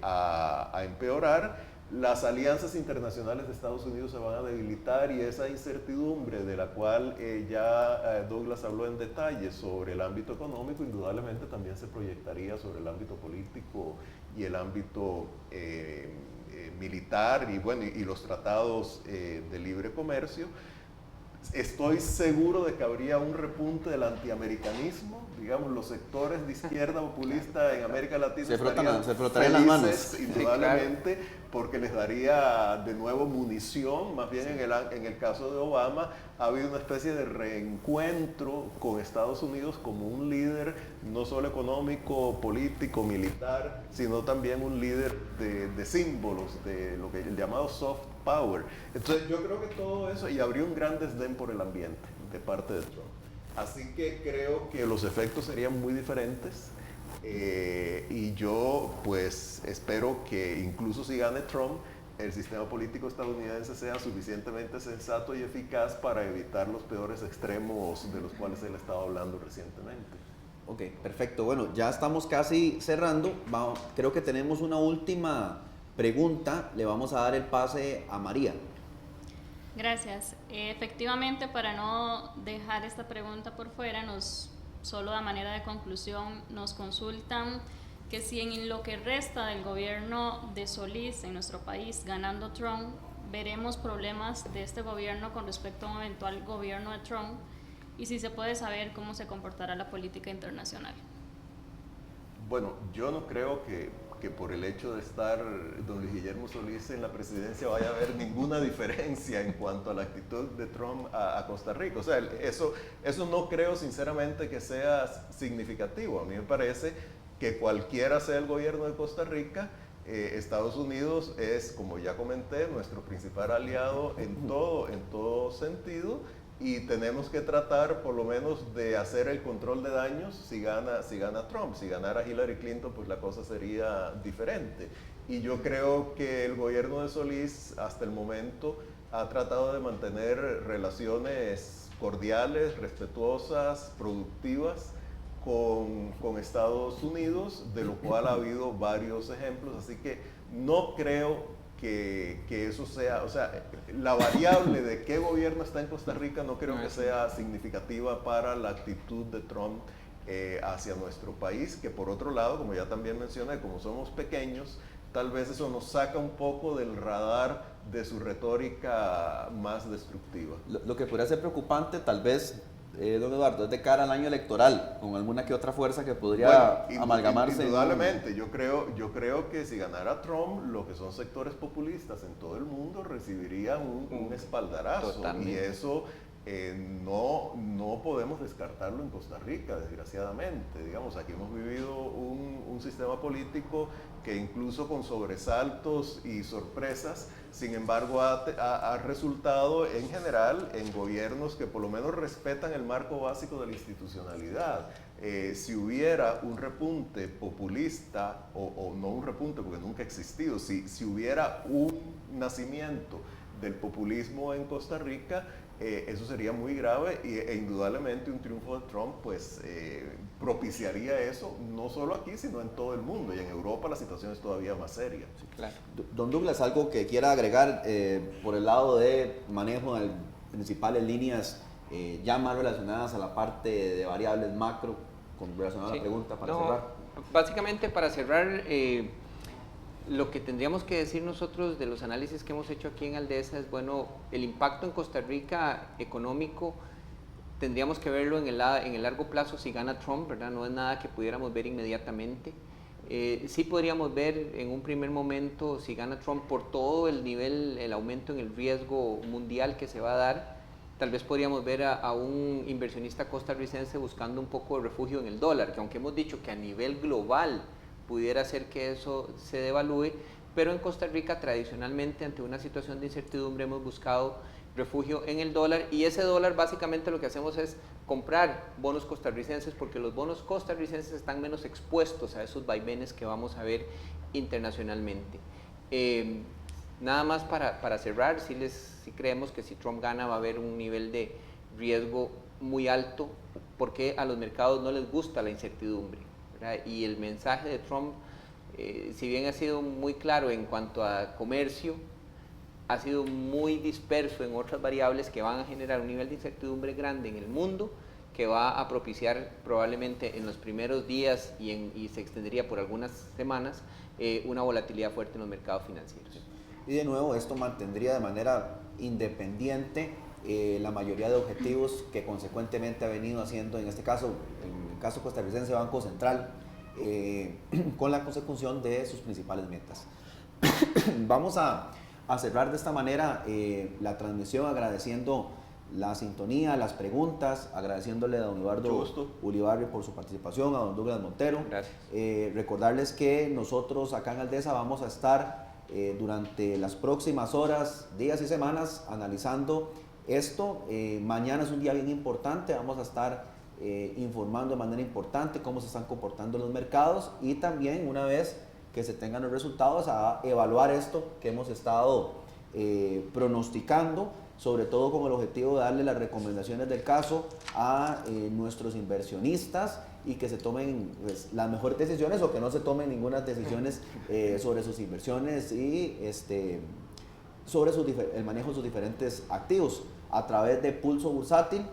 a empeorar. Las alianzas internacionales de Estados Unidos se van a debilitar, y esa incertidumbre de la cual ya Douglas habló en detalle sobre el ámbito económico, indudablemente también se proyectaría sobre el ámbito político y el ámbito militar, y bueno, y los tratados de libre comercio. Estoy seguro de que habría un repunte del antiamericanismo, digamos, los sectores de izquierda populista en América Latina se frotarían felices, las manos, indudablemente, porque les daría de nuevo munición. Más bien en el caso de Obama ha habido una especie de reencuentro con Estados Unidos como un líder no solo económico, político, militar, sino también un líder de símbolos, de lo que el llamado soft power. Entonces yo creo que todo eso, y habría un gran desdén por el ambiente de parte de Trump. Así que creo que los efectos serían muy diferentes, y yo pues espero que incluso si gane Trump, el sistema político estadounidense sea suficientemente sensato y eficaz para evitar los peores extremos de los cuales él estaba hablando recientemente. Ok, perfecto. Bueno, ya estamos casi cerrando. Creo que tenemos una última pregunta. Le vamos a dar el pase a María. Gracias. Efectivamente, para no dejar esta pregunta por fuera, solo a manera de conclusión, nos consultan que si en lo que resta del gobierno de Solís en nuestro país, ganando Trump, veremos problemas de este gobierno con respecto a un eventual gobierno de Trump, y si se puede saber cómo se comportará la política internacional. Bueno, yo no creo que por el hecho de estar don Luis Guillermo Solís en la presidencia vaya a haber ninguna diferencia en cuanto a la actitud de Trump a Costa Rica. O sea, eso no creo sinceramente que sea significativo. A mí me parece que cualquiera sea el gobierno de Costa Rica, Estados Unidos es, como ya comenté, nuestro principal aliado en todo sentido, y tenemos que tratar por lo menos de hacer el control de daños si gana Trump. Si ganara Hillary Clinton, pues la cosa sería diferente. Y yo creo que el gobierno de Solís hasta el momento ha tratado de mantener relaciones cordiales, respetuosas, productivas con Estados Unidos, de lo cual ha habido varios ejemplos. Así que no creo que eso sea, o sea, la variable de qué gobierno está en Costa Rica no creo que sea significativa para la actitud de Trump hacia nuestro país, que por otro lado, como ya también mencioné, como somos pequeños, tal vez eso nos saca un poco del radar de su retórica más destructiva. Lo que podría ser preocupante, tal vez, don Eduardo, es de cara al año electoral, con alguna que otra fuerza que podría amalgamarse. Indudablemente, yo creo que si ganara Trump, lo que son sectores populistas en todo el mundo recibirían un espaldarazo. Totalmente. Y eso no podemos descartarlo en Costa Rica, desgraciadamente. Digamos, aquí hemos vivido un sistema político que incluso con sobresaltos y sorpresas, sin embargo, ha resultado en general en gobiernos que por lo menos respetan el marco básico de la institucionalidad. Si hubiera un repunte populista, o no un repunte porque nunca ha existido, si hubiera un nacimiento del populismo en Costa Rica, eso sería muy grave, e indudablemente un triunfo de Trump pues propiciaría eso, no solo aquí, sino en todo el mundo, y en Europa la situación es todavía más seria. Sí, claro. Don Douglas, ¿algo que quiera agregar por el lado de manejo de principales líneas ya más relacionadas a la parte de variables macro, con relación a la pregunta para cerrar? Básicamente, para cerrar, lo que tendríamos que decir nosotros de los análisis que hemos hecho aquí en Aldesa es, bueno, el impacto en Costa Rica económico tendríamos que verlo en el largo plazo si gana Trump, ¿verdad? No es nada que pudiéramos ver inmediatamente. Sí podríamos ver en un primer momento, si gana Trump, por todo el aumento en el riesgo mundial que se va a dar, tal vez podríamos ver a un inversionista costarricense buscando un poco de refugio en el dólar, que aunque hemos dicho que a nivel global pudiera ser que eso se devalúe, pero en Costa Rica tradicionalmente ante una situación de incertidumbre hemos buscado refugio en el dólar, y ese dólar básicamente lo que hacemos es comprar bonos costarricenses, porque los bonos costarricenses están menos expuestos a esos vaivenes que vamos a ver internacionalmente. Nada más para cerrar, sí creemos que si Trump gana va a haber un nivel de riesgo muy alto, porque a los mercados no les gusta la incertidumbre, ¿verdad? Y el mensaje de Trump, si bien ha sido muy claro en cuanto a comercio, ha sido muy disperso en otras variables que van a generar un nivel de incertidumbre grande en el mundo, que va a propiciar probablemente en los primeros días y se extendería por algunas semanas una volatilidad fuerte en los mercados financieros. Y de nuevo, esto mantendría de manera independiente la mayoría de objetivos que consecuentemente ha venido haciendo, en este caso, en el caso costarricense, Banco Central, con la consecución de sus principales metas. Vamos a cerrar de esta manera la transmisión agradeciendo la sintonía, las preguntas, agradeciéndole a don Eduardo Ulibarri por su participación, a don Douglas Montero. Gracias. Recordarles que nosotros acá en Aldesa vamos a estar durante las próximas horas, días y semanas analizando esto. Mañana es un día bien importante, vamos a estar informando de manera importante cómo se están comportando los mercados, y también una vez que se tengan los resultados a evaluar esto que hemos estado pronosticando, sobre todo con el objetivo de darle las recomendaciones del caso a nuestros inversionistas, y que se tomen pues, las mejores decisiones, o que no se tomen ninguna decisiones sobre sus inversiones y sobre el manejo de sus diferentes activos. A través de Pulso Bursátil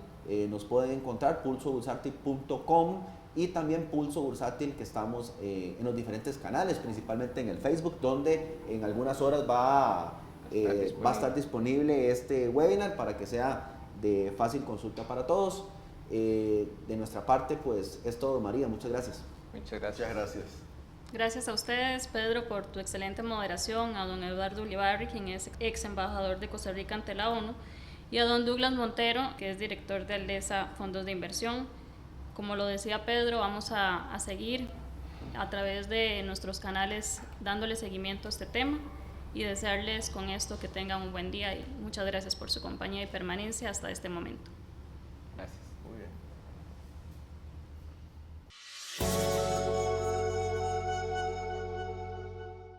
nos pueden encontrar, pulsobursátil.com, y también Pulso Bursátil, que estamos en los diferentes canales, principalmente en el Facebook, donde en algunas horas va a estar disponible este webinar para que sea de fácil consulta para todos. De nuestra parte, pues es todo, María, muchas gracias. Muchas gracias. Muchas gracias. Gracias a ustedes, Pedro, por tu excelente moderación, a don Eduardo Ulibarri, quien es ex embajador de Costa Rica ante la ONU, y a don Douglas Montero, que es director de Aldesa Fondos de Inversión. Como lo decía Pedro, vamos a seguir a través de nuestros canales dándole seguimiento a este tema, y desearles con esto que tengan un buen día, y muchas gracias por su compañía y permanencia hasta este momento. Gracias.